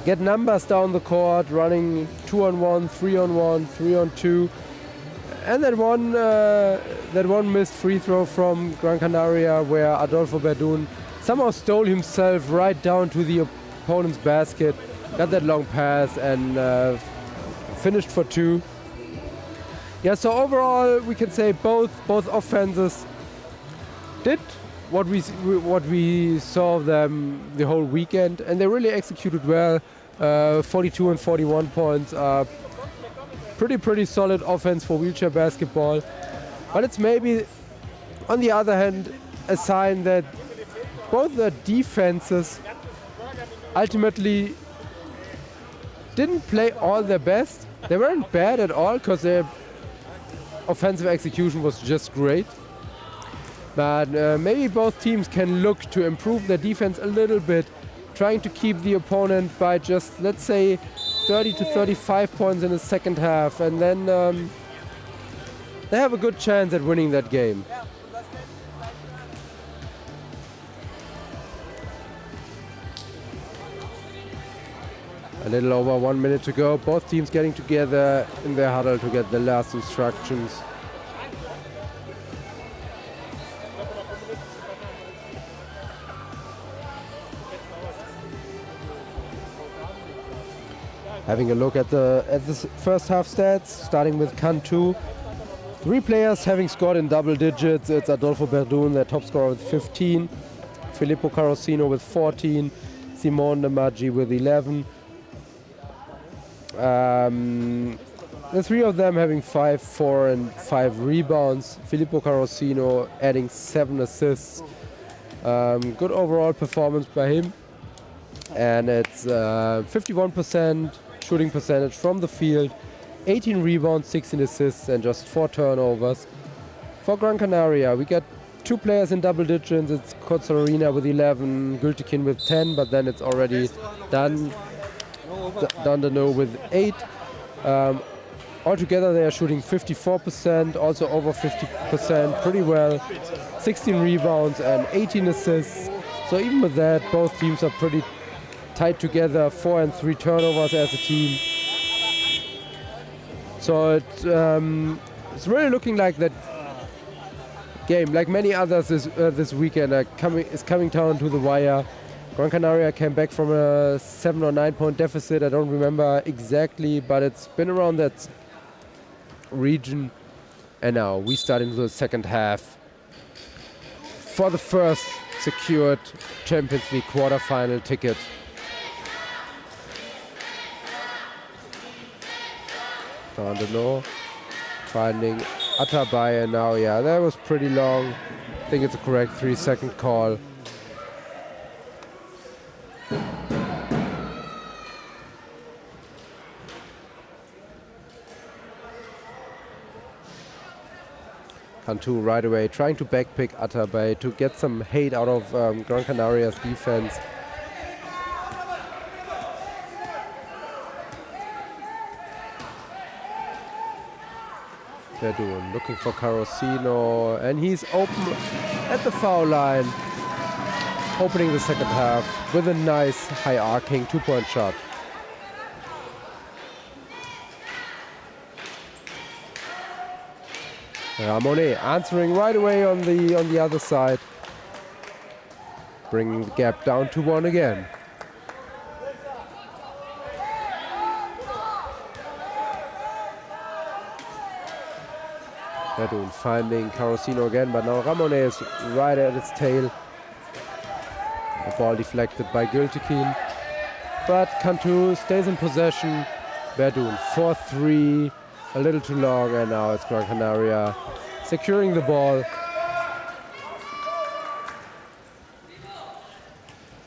get numbers down the court, running 2-on-1, 3-on-1, 3-on-2. And that one missed free throw from Gran Canaria where Adolfo Verdun somehow stole himself right down to the opponent's basket, got that long pass and finished for 2. Yeah, so overall we can say both offenses did what we saw them the whole weekend, and they really executed well. 42 and 41 points are pretty solid offense for wheelchair basketball. But it's maybe, on the other hand, a sign that both the defenses ultimately didn't play all their best. They weren't bad at all because their offensive execution was just great. But maybe both teams can look to improve their defense a little bit, trying to keep the opponent by just, let's say, 30 to 35 points in the second half, and then they have a good chance at winning that game. A little over 1 minute to go. Both teams getting together in their huddle to get the last instructions. Having a look at the first half stats, starting with Cantú. 3 players having scored in double digits. It's Adolfo Verdun, their top scorer, with 15. Filippo Carosino with 14. Simone De Maggi with 11. The 3 of them having 5, 4 and 5 rebounds. Filippo Carosino adding 7 assists. Good overall performance by him. And it's 51% shooting percentage from the field, 18 rebounds, 16 assists and just 4 turnovers. For Gran Canaria, we got 2 players in double digits. It's Kotzarina with 11, Gültekin with 10, but then it's already Dandano with 8. Altogether they are shooting 54%, also over 50%, pretty well. 16 rebounds and 18 assists. So even with that, both teams are pretty tied together, 4 and 3 turnovers as a team. So it's really looking like that game, like many others this weekend, is coming down to the wire. Gran Canaria came back from a 7 or 9 point deficit. I don't remember exactly, but it's been around that region. And now we start into the second half for the first secured Champions League quarterfinal ticket. Down the low, finding Atabay, and now, yeah, that was pretty long. I think it's a correct 3-second call. Cantú right away trying to backpick Atabay to get some hate out of Gran Canaria's defense. They're doing, looking for Carosino, and he's open at the foul line, opening the second half with a nice high arcing 2-point shot. Ramone answering right away on the other side. bringing the gap down to 1 again. Verdun finding Carosino again, but now Ramonet is right at its tail. The ball deflected by Gültekin. But Cantú stays in possession. Verdun 4-3, a little too long, and now it's Gran Canaria securing the ball.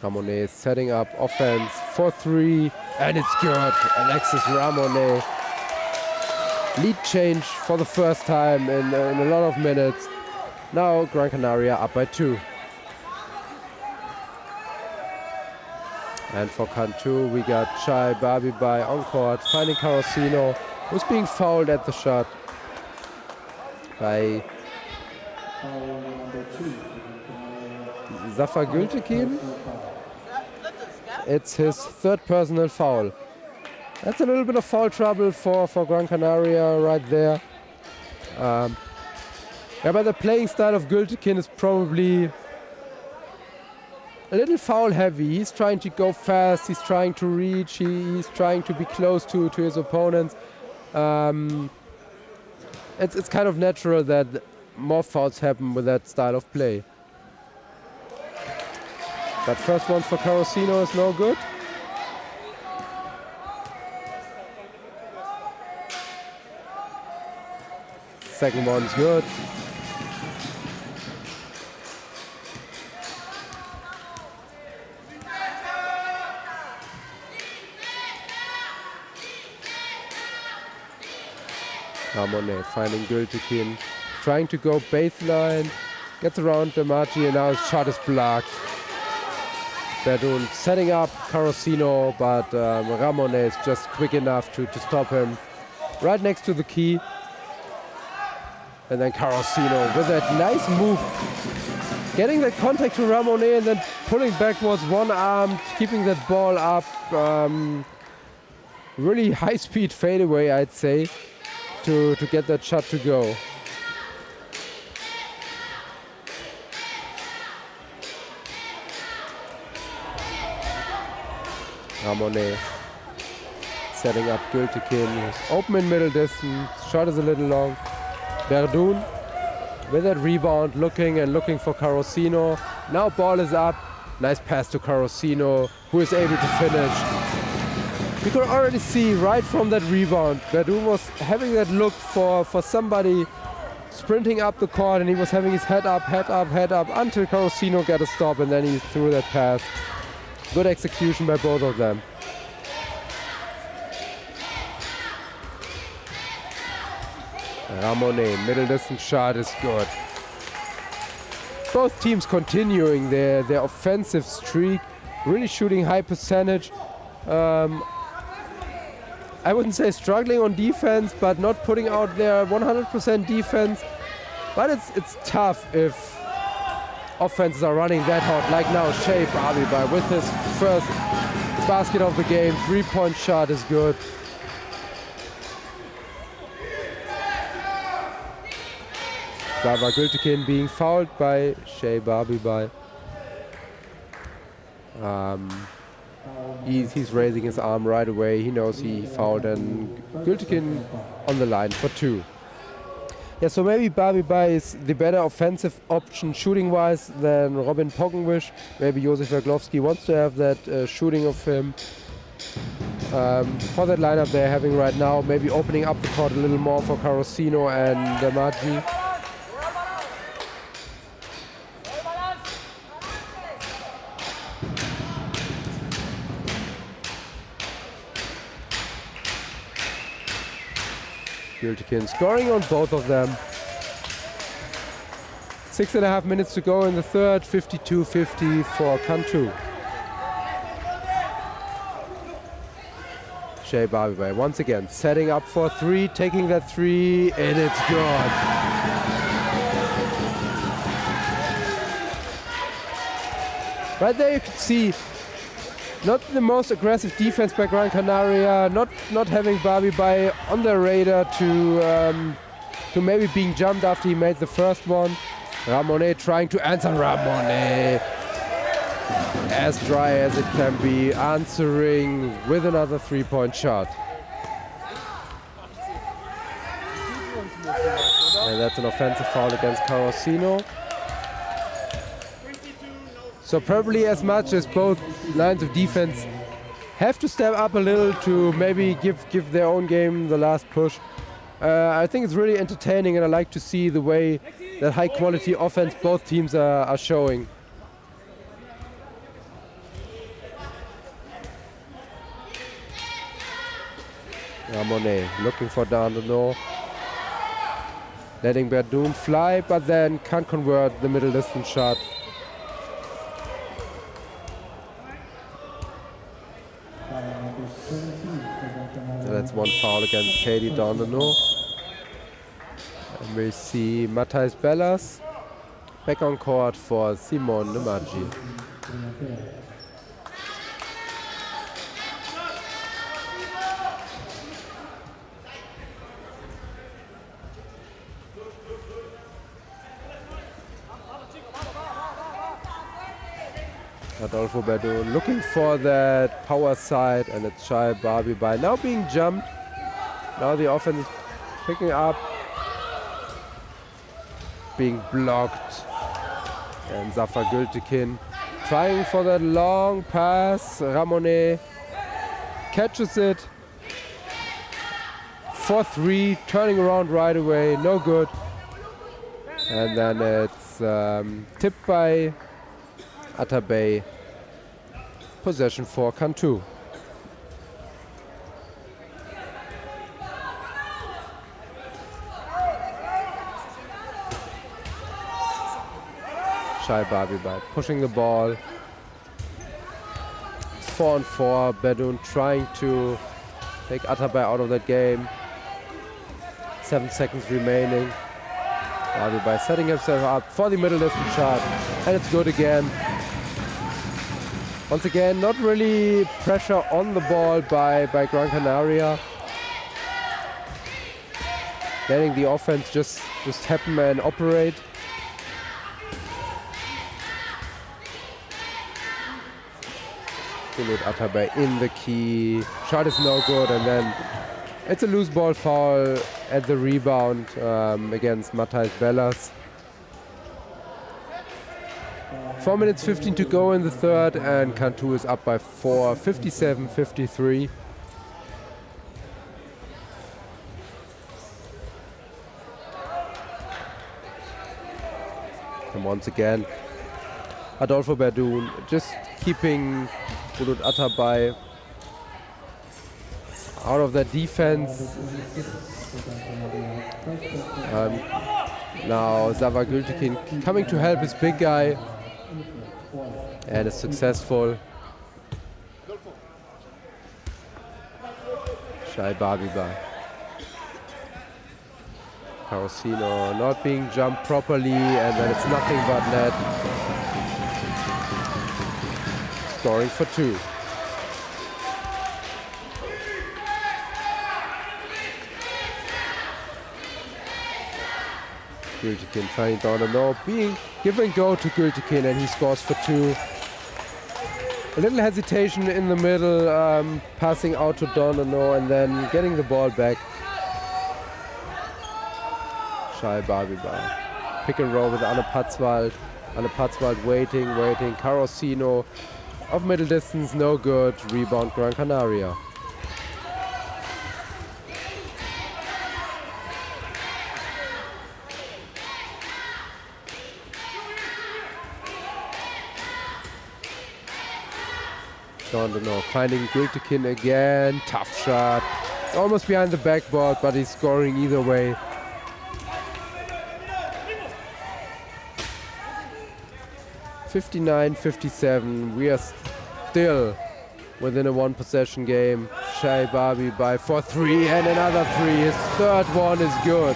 Ramonet is setting up offense, 4-3, and it's good. Alexis Ramonet. Lead change for the first time in a lot of minutes. Now Gran Canaria up by 2. And for Cantú, we got Chai Babibai on court, finding Carosino, who's being fouled at the shot by Zafer Gültekin. It's his 3rd personal foul. That's a little bit of foul trouble for Gran Canaria right there. Yeah, but the playing style of Gültekin is probably a little foul heavy. He's trying to go fast, he's trying to reach, he's trying to be close to his opponents. It's kind of natural that more fouls happen with that style of play. But first one for Carosino is no good. Second one's good. Ramonet finding Gültekin, trying to go baseline, gets around Demaci, and now his shot is blocked. Verdun setting up Carosino, but Ramonet is just quick enough to stop him right next to the key. And then Carosino with that nice move, getting that contact to Ramonet and then pulling backwards, one-armed, keeping that ball up. Really high-speed fadeaway, I'd say, to get that shot to go. Ramonet setting up Gültekin, who's open in middle distance, shot is a little long. Verdun with that rebound, looking for Carosino. Now ball is up, nice pass to Carosino, who is able to finish. You could already see right from that rebound, Verdun was having that look for somebody sprinting up the court, and he was having his head up, until Carosino got a stop, and then he threw that pass. Good execution by both of them. Ramonet, middle distance shot is good. Both teams continuing their offensive streak, really shooting high percentage. I wouldn't say struggling on defense, but not putting out their 100% defense. But it's tough if offenses are running that hot, like now Shea Babibai with his first basket of the game. 3-point shot is good. Zafer Gültekin being fouled by Shea Babibai. He's raising his arm right away. He knows he fouled, and Gültekin on the line for 2. Yeah, so maybe Babibai is the better offensive option shooting-wise than Robin Poggenwisch. Maybe Josef Werglowski wants to have that shooting of him. For that lineup they're having right now, maybe opening up the court a little more for Carosino and Demaci. Gültekin scoring on both of them. 6.5 minutes to go in the third, 52-50 for Cantú. Shea Babibai once again setting up for 3, taking that 3, and it's good. Right there you can see not the most aggressive defense by Gran Canaria, not having Babibai on their radar to maybe being jumped after he made the first one. Ramonet trying to answer. Ramonet as dry as it can be, answering with another 3-point shot. And that's an offensive foul against Carosino. So probably as much as both lines of defense have to step up a little to maybe give their own game the last push. I think it's really entertaining, and I like to see the way that high quality offense both teams are showing. Ramonet looking for Dandano. Letting Berdoun fly, but then can't convert the middle distance shot. So that's one foul against Katie Dandano. And we see Matthijs Bellas back on court for Simon Nemagi. Adolfo Berdoun looking for that power side, and it's Shai Barbie by now being jumped. Now the offense is picking up, being blocked, and Zafar Gültekin trying for that long pass. Ramonet catches it for 3, turning around right away, no good. And then it's tipped by Atabey. Possession for Cantú. Shai Barbie by pushing the ball. 4-on-4. Berdoun trying to take Atabey out of that game. 7 seconds remaining. Barbie by setting himself up for the middle distance shot, and it's good again. Once again, not really pressure on the ball by Gran Canaria. Letting the offense just happen and operate. Bulut Atabey in the key. Shot is no good, and then it's a loose ball foul at the rebound against Matthijs Bellas. 4 minutes 15 to go in the third, and Cantú is up by 4, 57-53. And once again, Adolfo Berdoun just keeping Bulut Atabey out of that defense. Now Zafar Gültekin coming to help his big guy, and is successful. Shai Barbie by Carosino not being jumped properly, and then it's nothing but net. Scoring for 2. Gültekin finding Dandano, being give and go to Gültekin, and he scores for 2. A little hesitation in the middle, passing out to Dandano and then getting the ball back. Shai Barbie by pick and roll with Anne Patzwald. Anne Patzwald waiting. Carosino of middle distance, no good. Rebound Gran Canaria. Dandano finding Gültekin again. Tough shot. Almost behind the backboard, but he's scoring either way. (59-57). We are still within a 1-possession game. Shai Barbie by for 3, and another 3. His third one is good.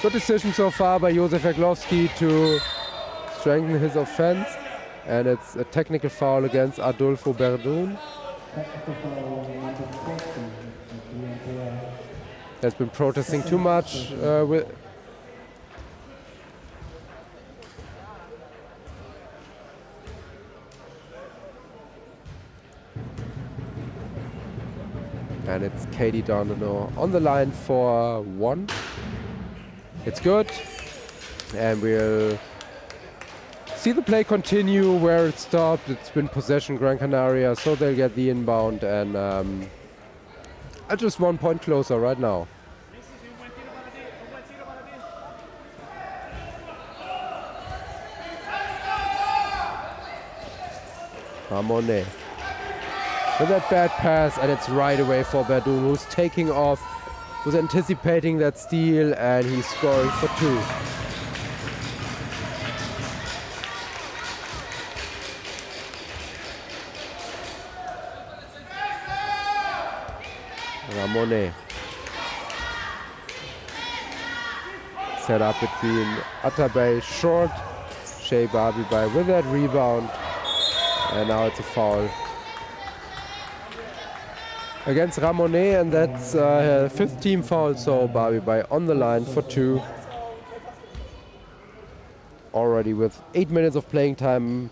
Good decision so far by Josef Jaglowski to strengthen his offense, and it's a technical foul against Adolfo Berdoun. has been protesting too much and it's Katie Donano on the line for 1. It's good. And we'll see the play continue where it stopped. It's been possession Gran Canaria, so they'll get the inbound and just 1 point closer right now. Ramone with that bad pass, and it's right away for Verdun, who's taking off, who's anticipating that steal, and he's scoring for 2. Ramone set up between Atabey short, Shea Babibai with that rebound, and now it's a foul against Ramone, and that's 5th team foul, so Babibai on the line for 2. Already with 8 minutes of playing time,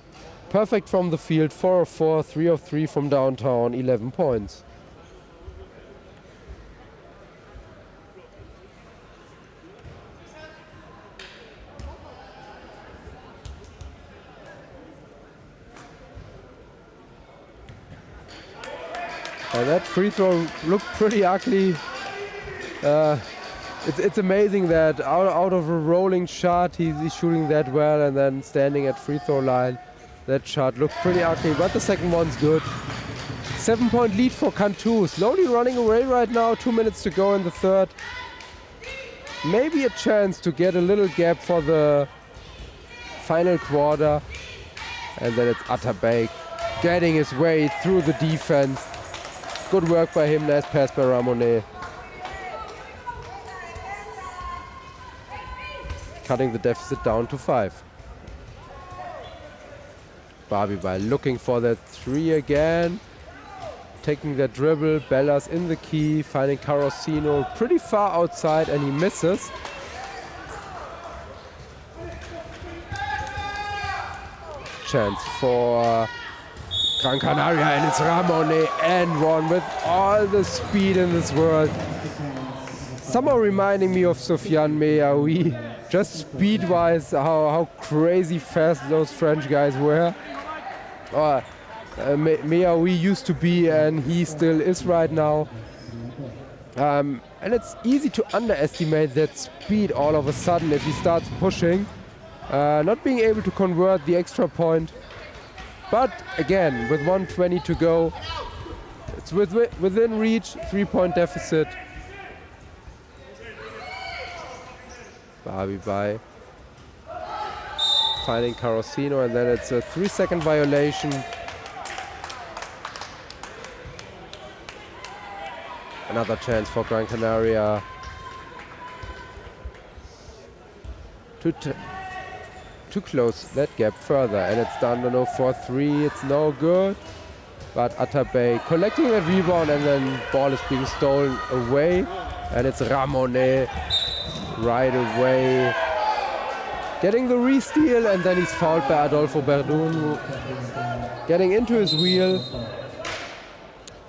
perfect from the field, 4 of 4, 3 of 3 from downtown, 11 points. And that free throw looked pretty ugly. It's amazing that out of a rolling shot he's shooting that well, and then standing at free throw line. That shot looked pretty ugly, but the second one's good. 7-point lead for Cantú. Slowly running away right now, 2 minutes to go in the third. Maybe a chance to get a little gap for the final quarter. And then it's Atabey getting his way through the defense. Good work by him, nice pass by Ramone. Cutting the deficit down to 5. Babibai looking for that 3 again. Taking that dribble, Bellas in the key, finding Carosino pretty far outside, and he misses. Chance for Gran Canaria, and it's Ramone and 1 with all the speed in this world. Somehow reminding me of Sofiane Meaoui, just speed-wise, how crazy fast those French guys were. Meaoui used to be, and he still is right now. And it's easy to underestimate that speed all of a sudden if he starts pushing. Not being able to convert the extra point. But again, with 1:20 to go, it's within reach, 3-point deficit. Babibai finding Carosino, and then it's a 3-second violation. Another chance for Gran Canaria to close that gap further, and it's Dandano for 3. It's no good, but Atabey collecting a rebound, and then ball is being stolen away, and it's Ramone right away getting the re-steal, and then he's fouled by Adolfo Verdun, getting into his wheel,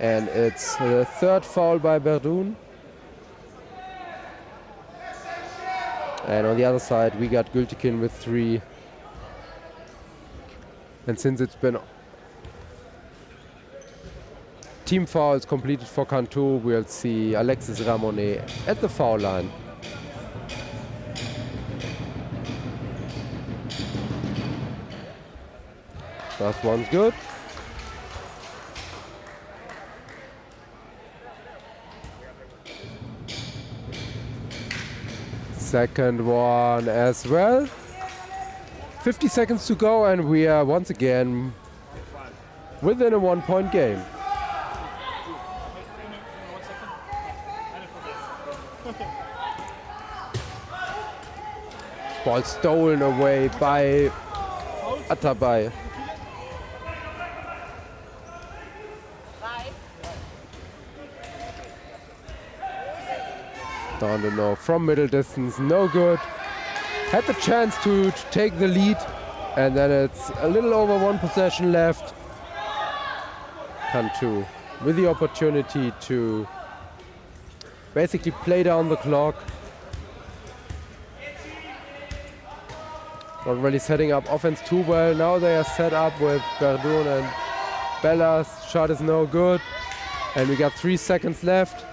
and it's the 3rd foul by Verdun. And on the other side we got Gültekin with 3. And since it's been team fouls completed for Cantú, we'll see Alexis Ramone at the foul line. First one's good. Second one as well. 50 seconds to go, and we are once again within a 1-point game. Ball stolen away by Atabey. Down the no from middle distance, no good. Had the chance to take the lead, and then it's a little over 1 possession left. Cantú with the opportunity to basically play down the clock. Not really setting up offense too well. Now they are set up with Verdun and Bella's shot is no good. And we got 3 seconds left.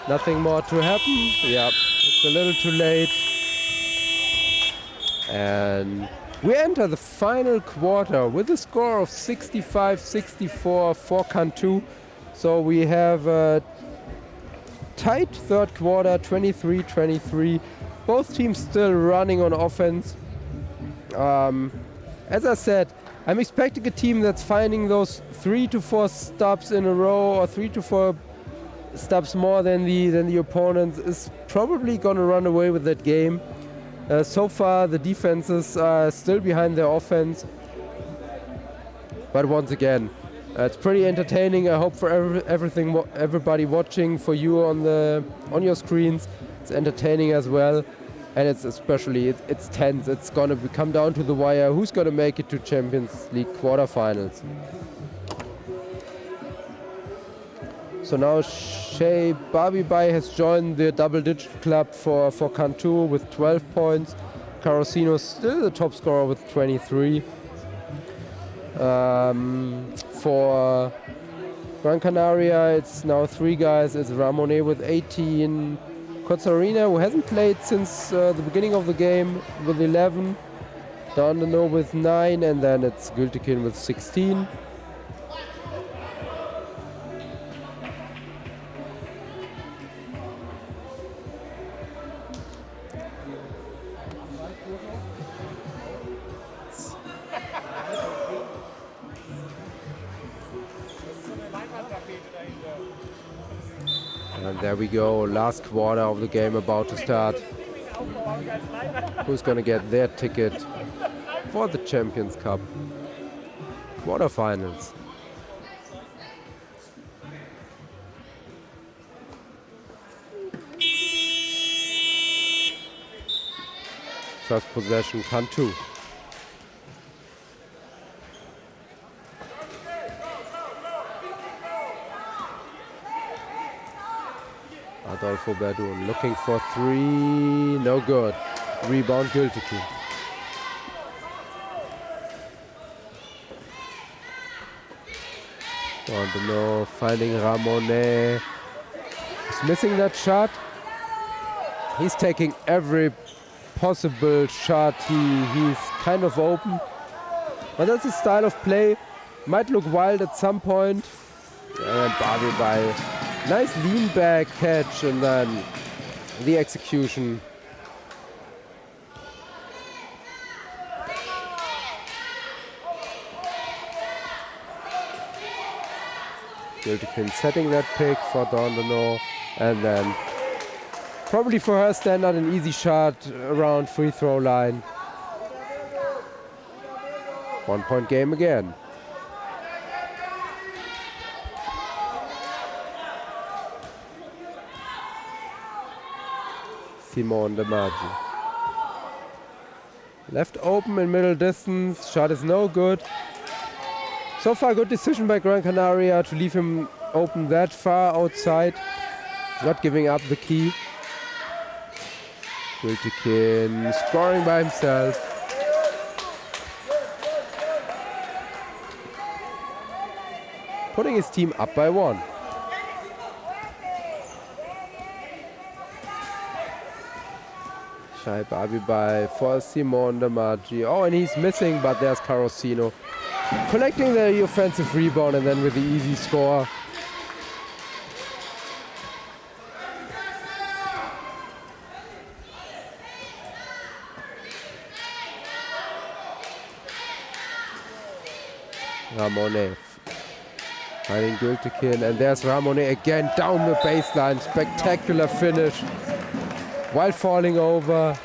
Nothing more to happen. Yeah, it's a little too late. And we enter the final quarter with a score of 65-64 for Cantú. So we have a tight third quarter, 23-23. Both teams still running on offense. As I said, I'm expecting a team that's finding those 3 to 4 stops in a row, or 3 to 4 stops more than the opponent, is probably going to run away with that game. So far, the defenses are still behind their offense. But once again, it's pretty entertaining. I hope for everybody watching, for you on your screens, it's entertaining as well. And it's especially, it's tense. It's going to come down to the wire. Who's going to make it to Champions League quarterfinals? So now Shea Barbibai has joined the double-digit club for Cantú with 12 points. Carosino is still the top scorer with 23. For Gran Canaria, it's now 3 guys. It's Ramonet with 18. Cozzarina, who hasn't played since the beginning of the game, with 11. Dandano with 9, and then it's Gültekin with 16. And there we go, last quarter of the game about to start. Who's gonna get their ticket for the Champions Cup quarterfinals? First possession, Cantú. Adolfo Verdun looking for 3, no good. Rebound Gültekin. Dandano finding Ramonet. He's missing that shot. He's taking every possible shot. He's kind of open. But that's a style of play. Might look wild at some point. And Barbibai. Nice lean back catch, and then the execution. Gültekin setting that pick for Dandano, and then probably for her standard an easy shot around free throw line. 1 point game again. Simone De Maggi. Left open in middle distance, shot is no good. So far good decision by Gran Canaria to leave him open that far outside, not giving up the key. Gültekin scoring by himself. Putting his team up by 1. Shai Barbibai for Simone De Maggi. Oh, and he's missing, but there's Carosino. Collecting the offensive rebound, and then with the easy score. Ramonet finding Gültekin, and there's Ramonet again down the baseline. Spectacular finish while falling over.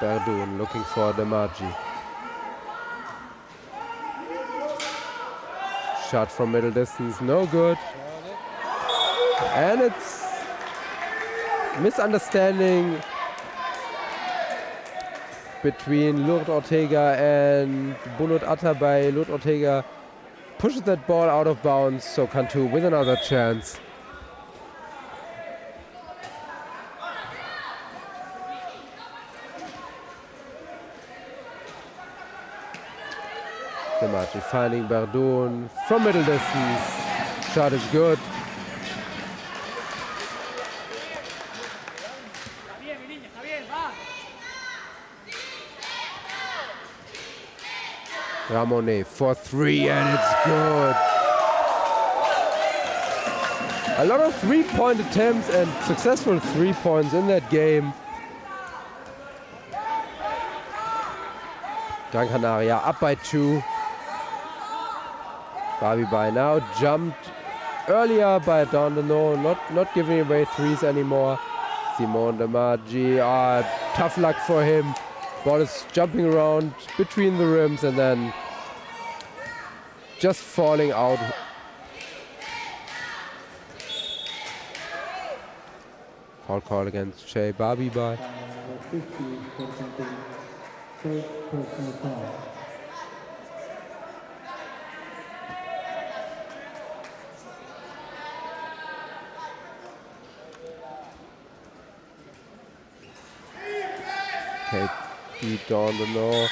Berdun looking for Demarji. Shot from middle distance, no good. And it's misunderstanding between Lourdes Ortega and Bulut Atabay. Lourdes Ortega pushes that ball out of bounds, so Cantú with another chance. Demarji finding Berdun from middle distance. Shot is good. Ramonet for 3 and it's good. A lot of 3-point attempts and successful 3 points in that game. Gran Canaria up by 2. Barbie by now jumped earlier by Dondano, not giving away threes anymore. Simone Demarji, tough luck for him. Ball is jumping around between the rims and then just falling out. Foul call against Shea Barbie by. Katie Dondano.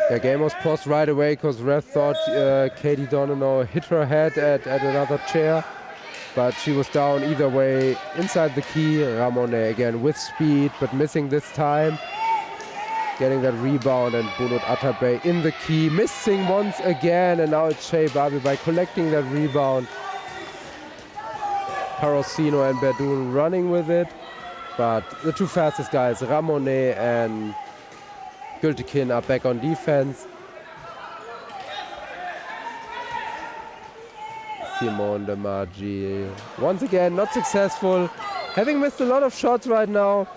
The game was paused right away because ref thought Katie Dondano hit her head at another chair, but she was down either way inside the key. Ramonet again with speed, but missing this time. Getting that rebound, and Bulut Atabay in the key, missing once again, and now it's Shea Barbie by collecting that rebound. Carosino and Berdun running with it, but the two fastest guys, Ramonet and Gültekin, are back on defense. Simone Demarji once again not successful, having missed a lot of shots right now.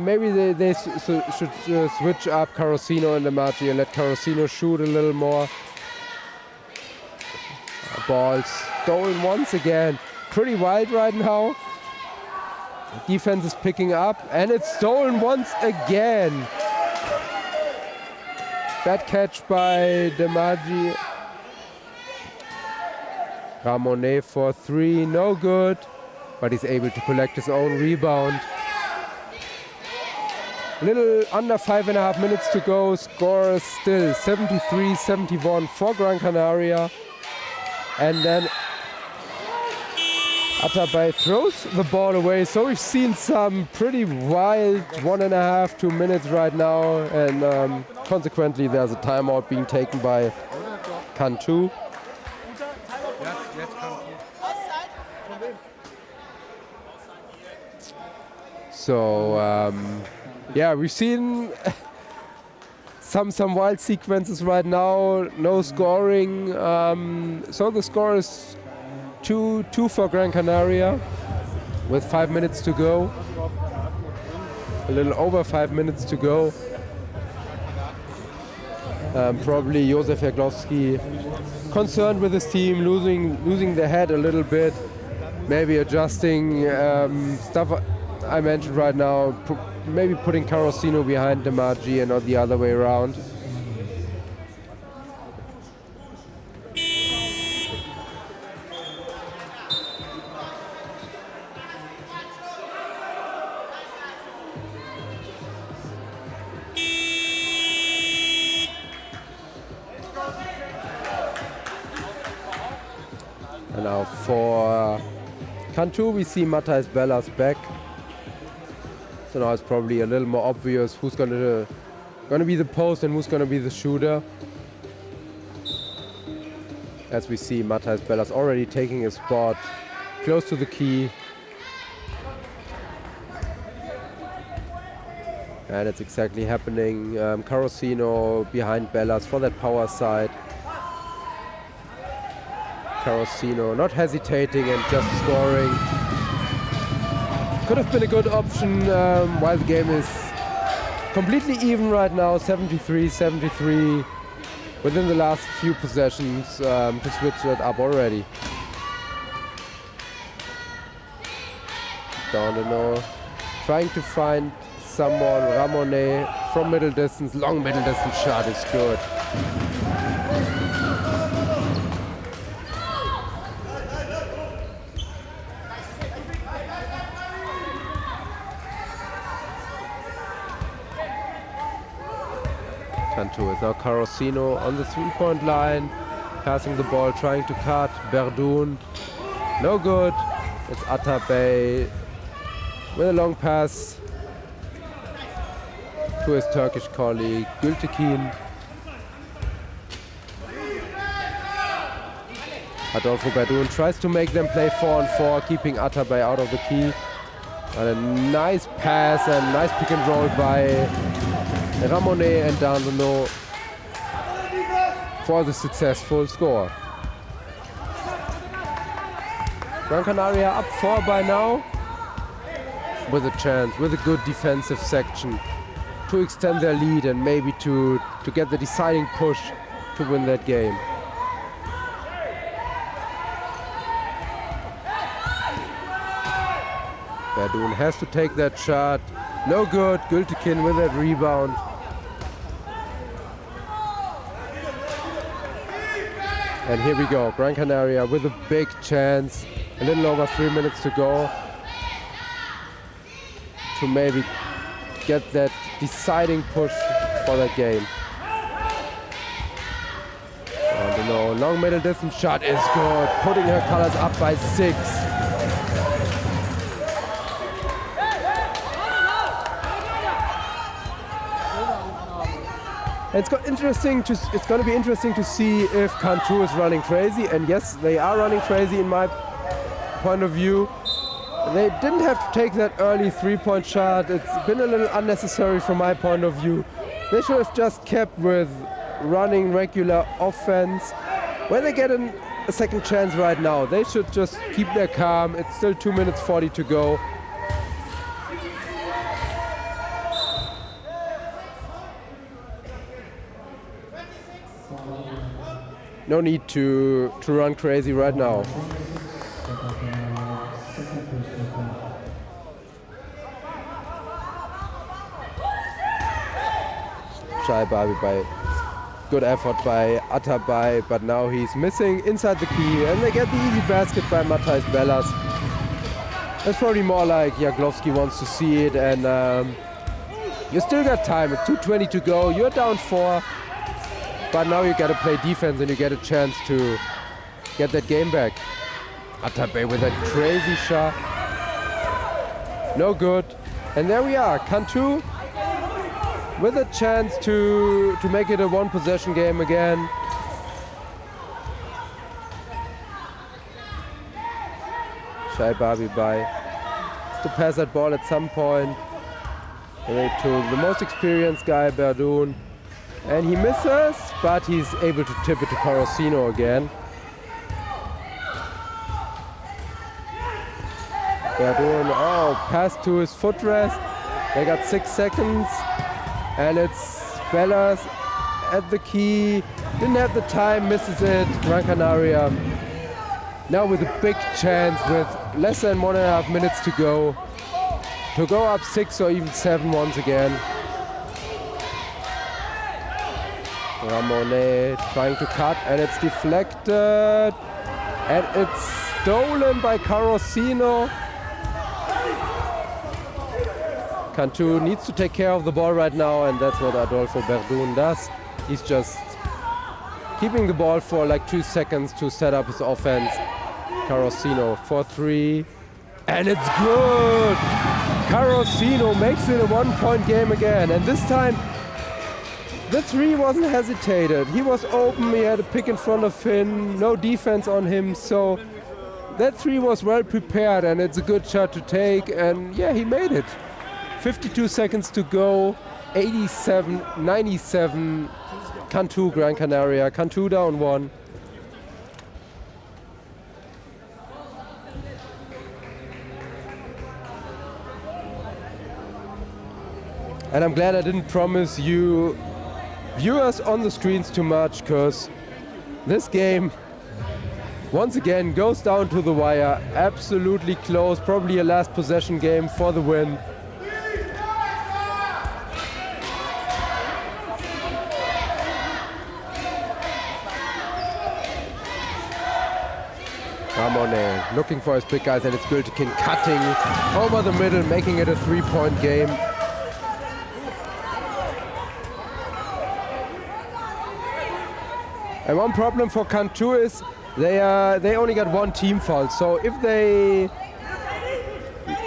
Maybe they should switch up Carosino and Demarji and let Carosino shoot a little more. Ball stolen once again. Pretty wide right now. Defense is picking up and it's stolen once again. Bad catch by Demarji. Ramonet for 3, no good, but he's able to collect his own rebound. A little under 5.5 minutes to go. Score is still 73-71 for Gran Canaria. And then Atabay throws the ball away. So we've seen some pretty wild 1.5, 2 minutes right now. And consequently, there's a timeout being taken by Cantú. So, yeah, we've seen some wild sequences right now. No scoring. So the score is 2-2 for Gran Canaria with 5 minutes to go. A little over 5 minutes to go. Probably Josef Jaglowski concerned with his team, losing their head a little bit. Maybe adjusting stuff I mentioned right now, maybe putting Carosino behind Demarji and not the other way around. And now for Cantú, we see Matthijs Bellas back. So now it's probably a little more obvious who's gonna be the post and who's gonna be the shooter. As we see Matthijs Bellas already taking a spot close to the key. And it's exactly happening. Carosino behind Bellas for that power side. Carosino not hesitating and just scoring. Could have been a good option while the game is completely even right now, 73-73. Within the last few possessions to switch that up already. Dandino trying to find someone. Ramonet from middle distance, long middle distance shot is good. Cantú is now Carosino on the three-point line, passing the ball, trying to cut. Verdun, no good. It's Atabey with a long pass to his Turkish colleague, Gültekin. Adolfo Verdun tries to make them play 4-on-4, keeping Atabey out of the key. And a nice pass and nice pick and roll by Ramonet and Dandino for the successful score. Gran Canaria up 4 by now, with a chance, with a good defensive section to extend their lead and maybe to get the deciding push to win that game. Verdun has to take that shot. No good. Gültekin with that rebound. And here we go. Gran Canaria with a big chance. A little over 3 minutes to go to maybe get that deciding push for that game. I don't know. Long middle distance shot is good. Putting her colors up by 6. It's going to be interesting to see if Cantú is running crazy, and yes, they are running crazy in my point of view. They didn't have to take that early three-point shot. It's been a little unnecessary from my point of view. They should have just kept with running regular offense. When they get a second chance right now, they should just keep their calm. It's still 2 minutes 40 to go. No need to run crazy right now. Shy Barbie by good effort by Atabey, but now he's missing inside the key, and they get the easy basket by Matthijs Bellas. That's probably more like Jaglovski wants to see it, and you still got time. It's 2:20 to go. You're down 4. But now you gotta play defense and you get a chance to get that game back. Atabey with that crazy shot. No good. And there we are, Cantú with a chance to make it a one-possession game again. Shy Barbie by to pass that ball at some point. To the most experienced guy, Verdun. And he misses, but he's able to tip it to Carosino again. Verdun, pass to his footrest. They got 6 seconds. And it's Bellas at the key. Didn't have the time, misses it. Gran Canaria now with a big chance with less than 1.5 minutes to go up 6 or even 7 once again. Ramonet trying to cut, and it's deflected, and it's stolen by Carosino. Cantú needs to take care of the ball right now, and that's what Adolfo Verdun does. He's just keeping the ball for like 2 seconds to set up his offense. Carosino for 3, and it's good! Carosino makes it a 1-point game again, and this time the 3 wasn't hesitated. He was open, he had a pick in front of him, no defense on him, so that 3 was well prepared, and it's a good shot to take, and yeah, he made it. 52 seconds to go. 87-97. Cantú, Gran Canaria. Cantú down 1. And I'm glad I didn't promise you viewers on the screens too much, because this game once again goes down to the wire. Absolutely close, probably a last possession game for the win. Ramone looking for his big guys, and it's Gültekin cutting over the middle, making it a 3-point game. And one problem for Cantú is they only got 1 team foul. So if they,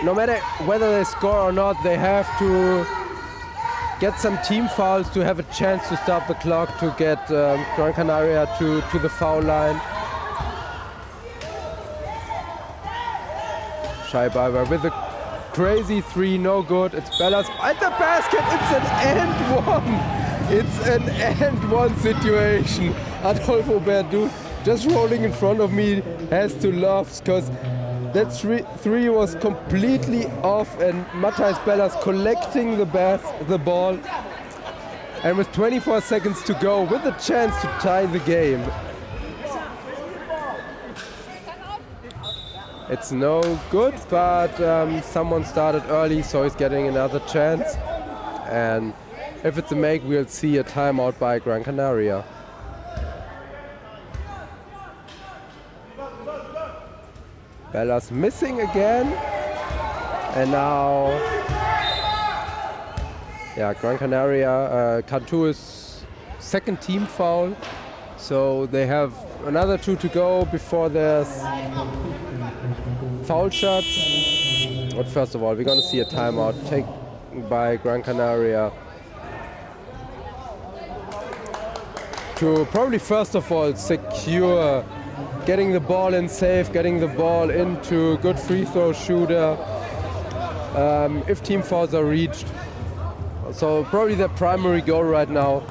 no matter whether they score or not, they have to get some team fouls to have a chance to stop the clock, to get Gran Canaria to the foul line. Scheiber with a crazy 3, no good. It's Bellas at the basket. It's an and one. It's an and one situation. Adolfo Berdu just rolling in front of me has to laugh, because that three was completely off, and Matthijs Bellas collecting the ball, and with 24 seconds to go, with a chance to tie the game. It's no good, but someone started early, so he's getting another chance. And if it's a make, we'll see a timeout by Gran Canaria. Bellas missing again. And now, yeah, Gran Canaria, Cantú's second team foul. So they have another 2 to go before there's foul shots. But first of all, we're going to see a timeout taken by Gran Canaria to probably first of all secure getting the ball in safe, getting the ball into good free throw shooter if team fouls are reached. So probably their primary goal right now.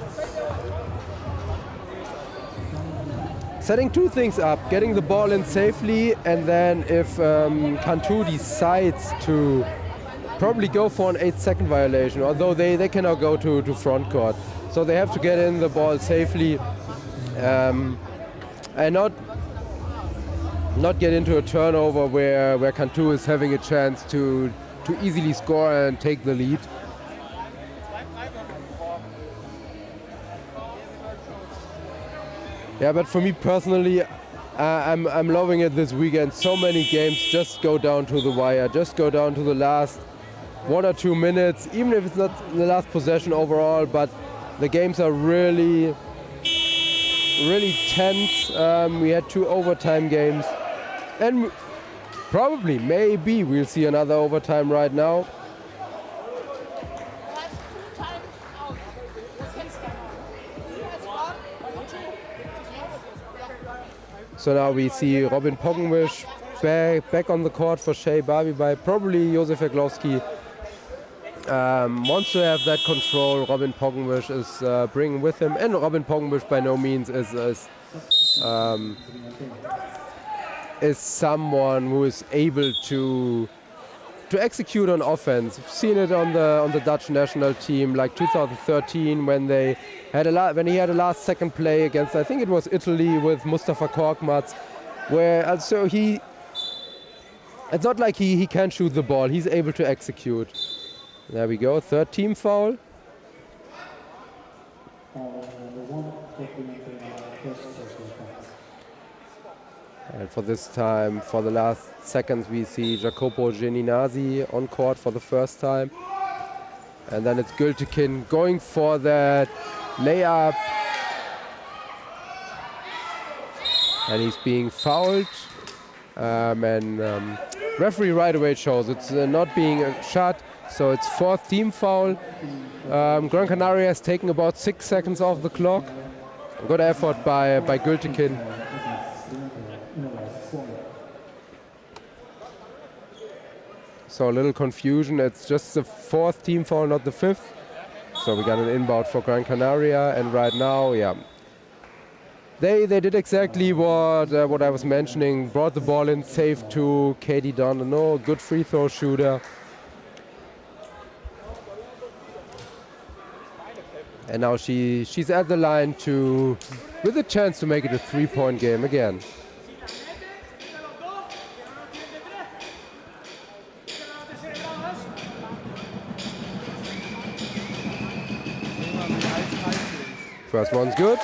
Setting 2 things up, getting the ball in safely, and then if Cantú decides to probably go for an 8-second violation, although they cannot go to front court. So they have to get in the ball safely and not get into a turnover where Cantú is having a chance to easily score and take the lead. Yeah, but for me personally, I'm loving it this weekend. So many games just go down to the wire, just go down to the last 1 or 2 minutes, even if it's not the last possession overall, but the games are really, really tense. We had 2 overtime games, and probably, maybe, we'll see another overtime right now. So now we see Robin Poggenwisch back on the court for Shea Barbibai. Probably Josef Eglowski wants to have that control. Robin Poggenwisch is bringing with him, and Robin Poggenwisch by no means is someone who is able to execute on offense. We've seen it on the Dutch national team, like 2013 when he had a last second play against, I think it was Italy, with Mustafa Korkmaz, where also it's not like he can't shoot the ball, he's able to execute. There we go, 3rd team foul. And for this time, for the last seconds, we see Jacopo Geninazzi on court for the first time. And then it's Gültekin going for that layup. And he's being fouled. Referee right away shows it's not being a shot, so it's 4th team foul. Gran Canaria has taken about 6 seconds off the clock. Good effort by Gültekin. So a little confusion. It's just the 4th team foul, not the 5th. So we got an inbound for Gran Canaria, and right now, yeah, they did exactly what I was mentioning. Brought the ball in, safe to Katie Dondano, good free throw shooter. And now she's at the line with a chance to make it a 3-point game again. First one's good.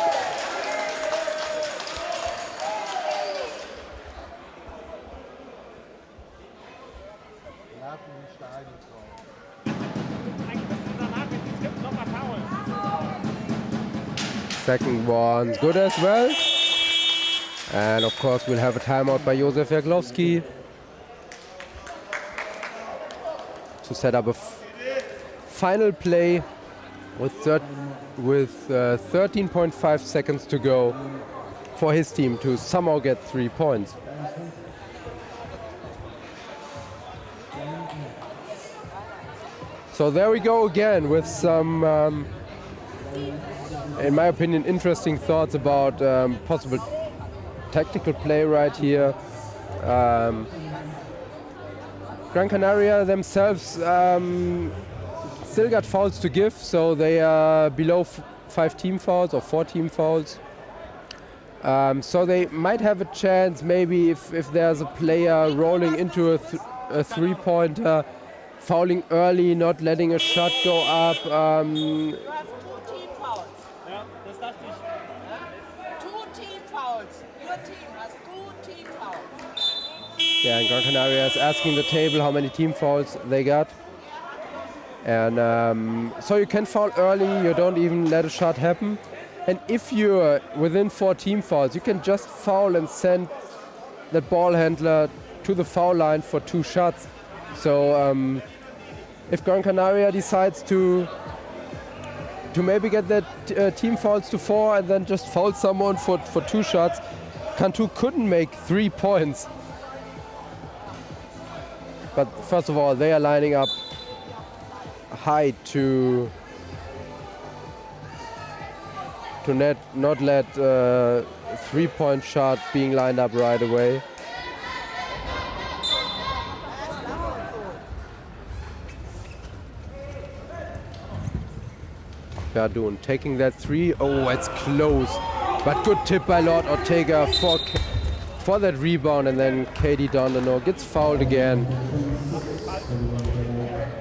Second one's good as well. And of course we'll have a timeout by Josef Jaglowski to set up a final play with 13.5 seconds to go for his team to somehow get 3 points. So there we go again with some, in my opinion, interesting thoughts about possible tactical play right here. Gran Canaria themselves still got fouls to give, so they are below 5 team fouls or 4 team fouls. So they might have a chance maybe if there's a player rolling into a 3-pointer, fouling early, not letting a shot go up. You have 2 team fouls. Ja, das dachte ich. 2 team fouls. Your team has 2 team fouls. Yeah, and Gran Canaria is asking the table how many team fouls they got. And so you can foul early, you don't even let a shot happen. And if you're within 4 team fouls, you can just foul and send the ball handler to the foul line for 2 shots. So if Gran Canaria decides to maybe get that team fouls to 4 and then just foul someone for 2 shots, Cantú couldn't make 3 points. But first of all, they are lining up high to not let 3-point shot being lined up right away. Verdun taking that 3. Oh, it's close. But good tip by Lord Ortega for that rebound, and then Katie Dondano gets fouled again.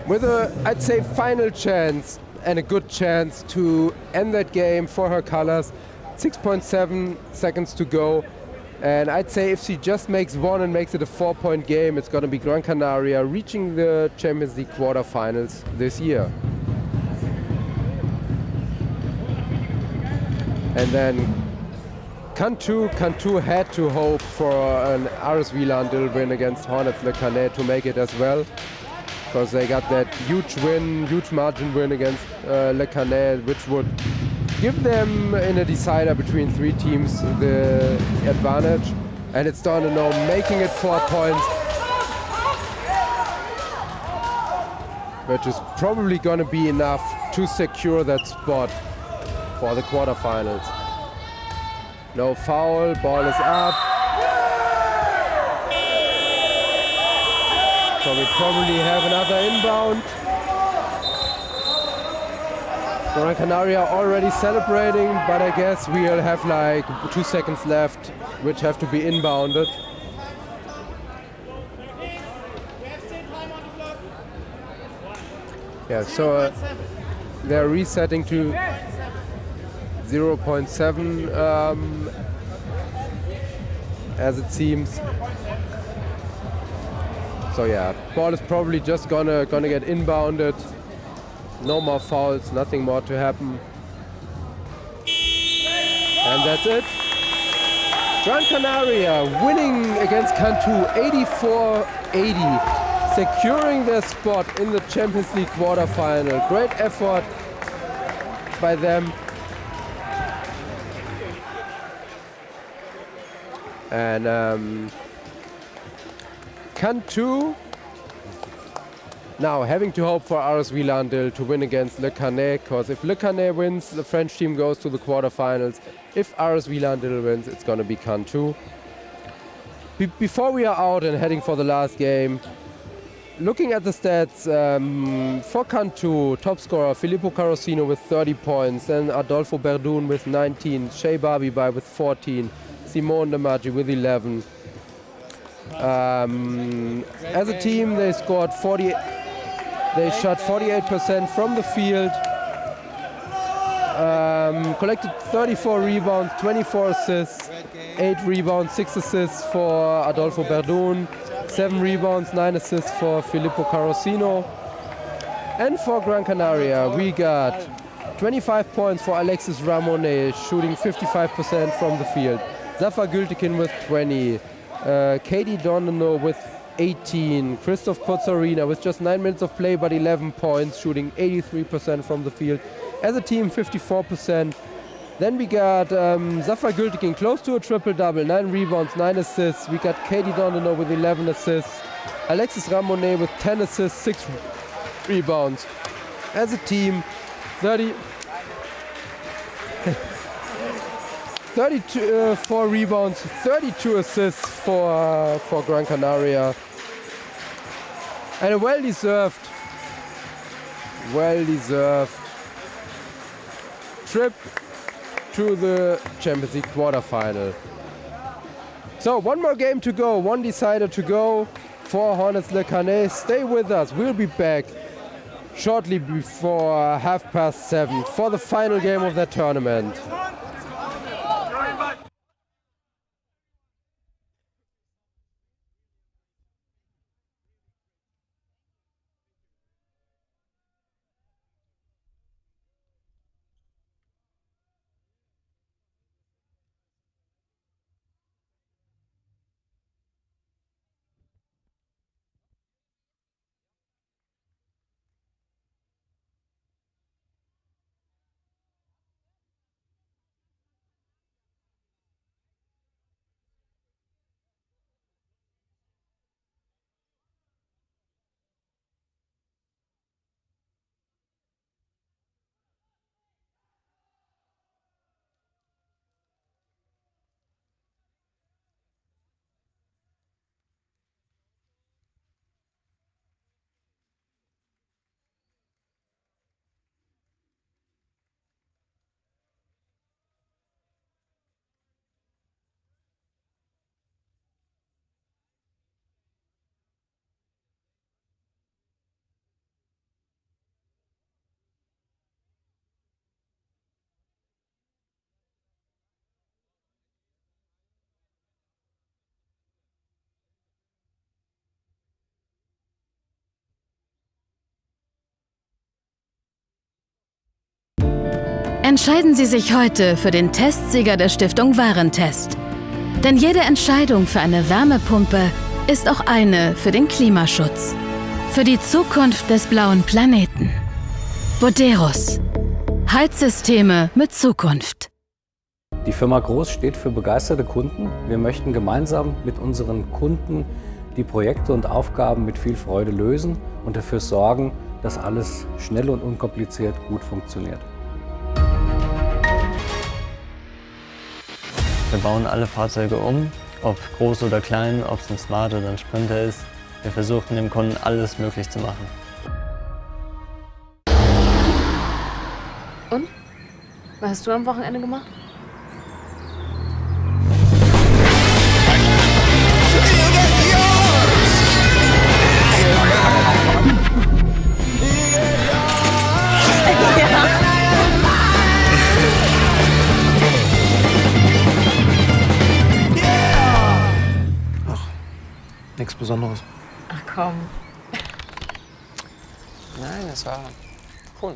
With a, I'd say, final chance and a good chance to end that game for her colors. 6.7 seconds to go. And I'd say if she just makes 1 and makes it a 4-point game, it's going to be Gran Canaria reaching the Champions League quarterfinals this year. And then Cantú had to hope for an RSV Landil win against Hornets Le Canet to make it as well, because they got that huge margin win against Le Canet, which would give them in a decider between 3 teams the advantage. And it's Dondano making it 4 points, which is probably going to be enough to secure that spot for the quarterfinals. No foul, ball is up. So we probably have another inbound. Gran Canaria already celebrating, but I guess we'll have like 2 seconds left, which have to be inbounded. Yeah, so they're resetting to 0.7 as it seems. So yeah, ball is probably just gonna get inbounded. No more fouls, nothing more to happen. And that's it. Gran Canaria winning against Cantú 84-80, securing their spot in the Champions League quarterfinal. Great effort by them. And Cantú Now, having to hope for RS Villandil to win against Le Canet, because if Le Canet wins, the French team goes to the quarterfinals. If RS Villandil wins, it's going to be Cantú. Before we are out and heading for the last game, looking at the stats, for Cantú, top scorer Filippo Carosino with 30 points, then Adolfo Berdun with 19, Shea Barbibai with 14, Simone De Maggi with 11. As a team, they scored 40. They shot 48% from the field, collected 34 rebounds, 24 assists, 8 rebounds, 6 assists for Adolfo Berdun, 7 rebounds, 9 assists for Filippo Carosino. And for Gran Canaria, we got 25 points for Alexis Ramonet, shooting 55% from the field. Zafar Gültekin with 20. Katie Donano with 18. Christoph Kotzarina with just 9 minutes of play but 11 points, shooting 83% from the field. As a team, 54%. Then we got Zafar Gültekin close to a triple-double, 9 rebounds, 9 assists. We got Katie Donano with 11 assists. Alexis Ramonet with 10 assists, 6 rebounds. As a team, 34 rebounds, 32 assists for Gran Canaria. And a well-deserved trip to the Champions League quarterfinal. So one more game to go, one decider to go for Hornets Le Canet. Stay with us, we'll be back shortly before 7:30 for the final game of that tournament. Entscheiden Sie sich heute für den Testsieger der Stiftung Warentest. Denn jede Entscheidung für eine Wärmepumpe ist auch eine für den Klimaschutz. Für die Zukunft des blauen Planeten. Boderos. Heizsysteme mit Zukunft. Die Firma Groß steht für begeisterte Kunden. Wir möchten gemeinsam mit unseren Kunden die Projekte und Aufgaben mit viel Freude lösen und dafür sorgen, dass alles schnell und unkompliziert gut funktioniert. Wir bauen alle Fahrzeuge um, ob groß oder klein, ob es ein Smart oder ein Sprinter ist. Wir versuchen dem Kunden alles möglich zu machen. Und? Was hast du am Wochenende gemacht? Nichts Besonderes. Ach komm. Nein, das war cool.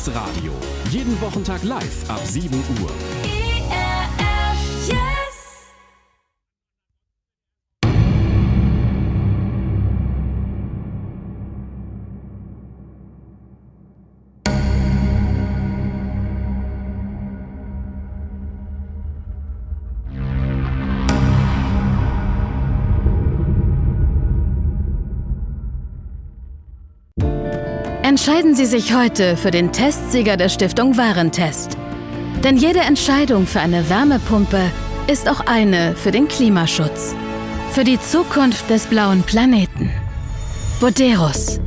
Yes Radio. Jeden Wochentag live ab 7 Uhr. ERF Yes! Entscheiden Sie sich heute für den Testsieger der Stiftung Warentest. Denn jede Entscheidung für eine Wärmepumpe ist auch eine für den Klimaschutz. Für die Zukunft des blauen Planeten. Boderos.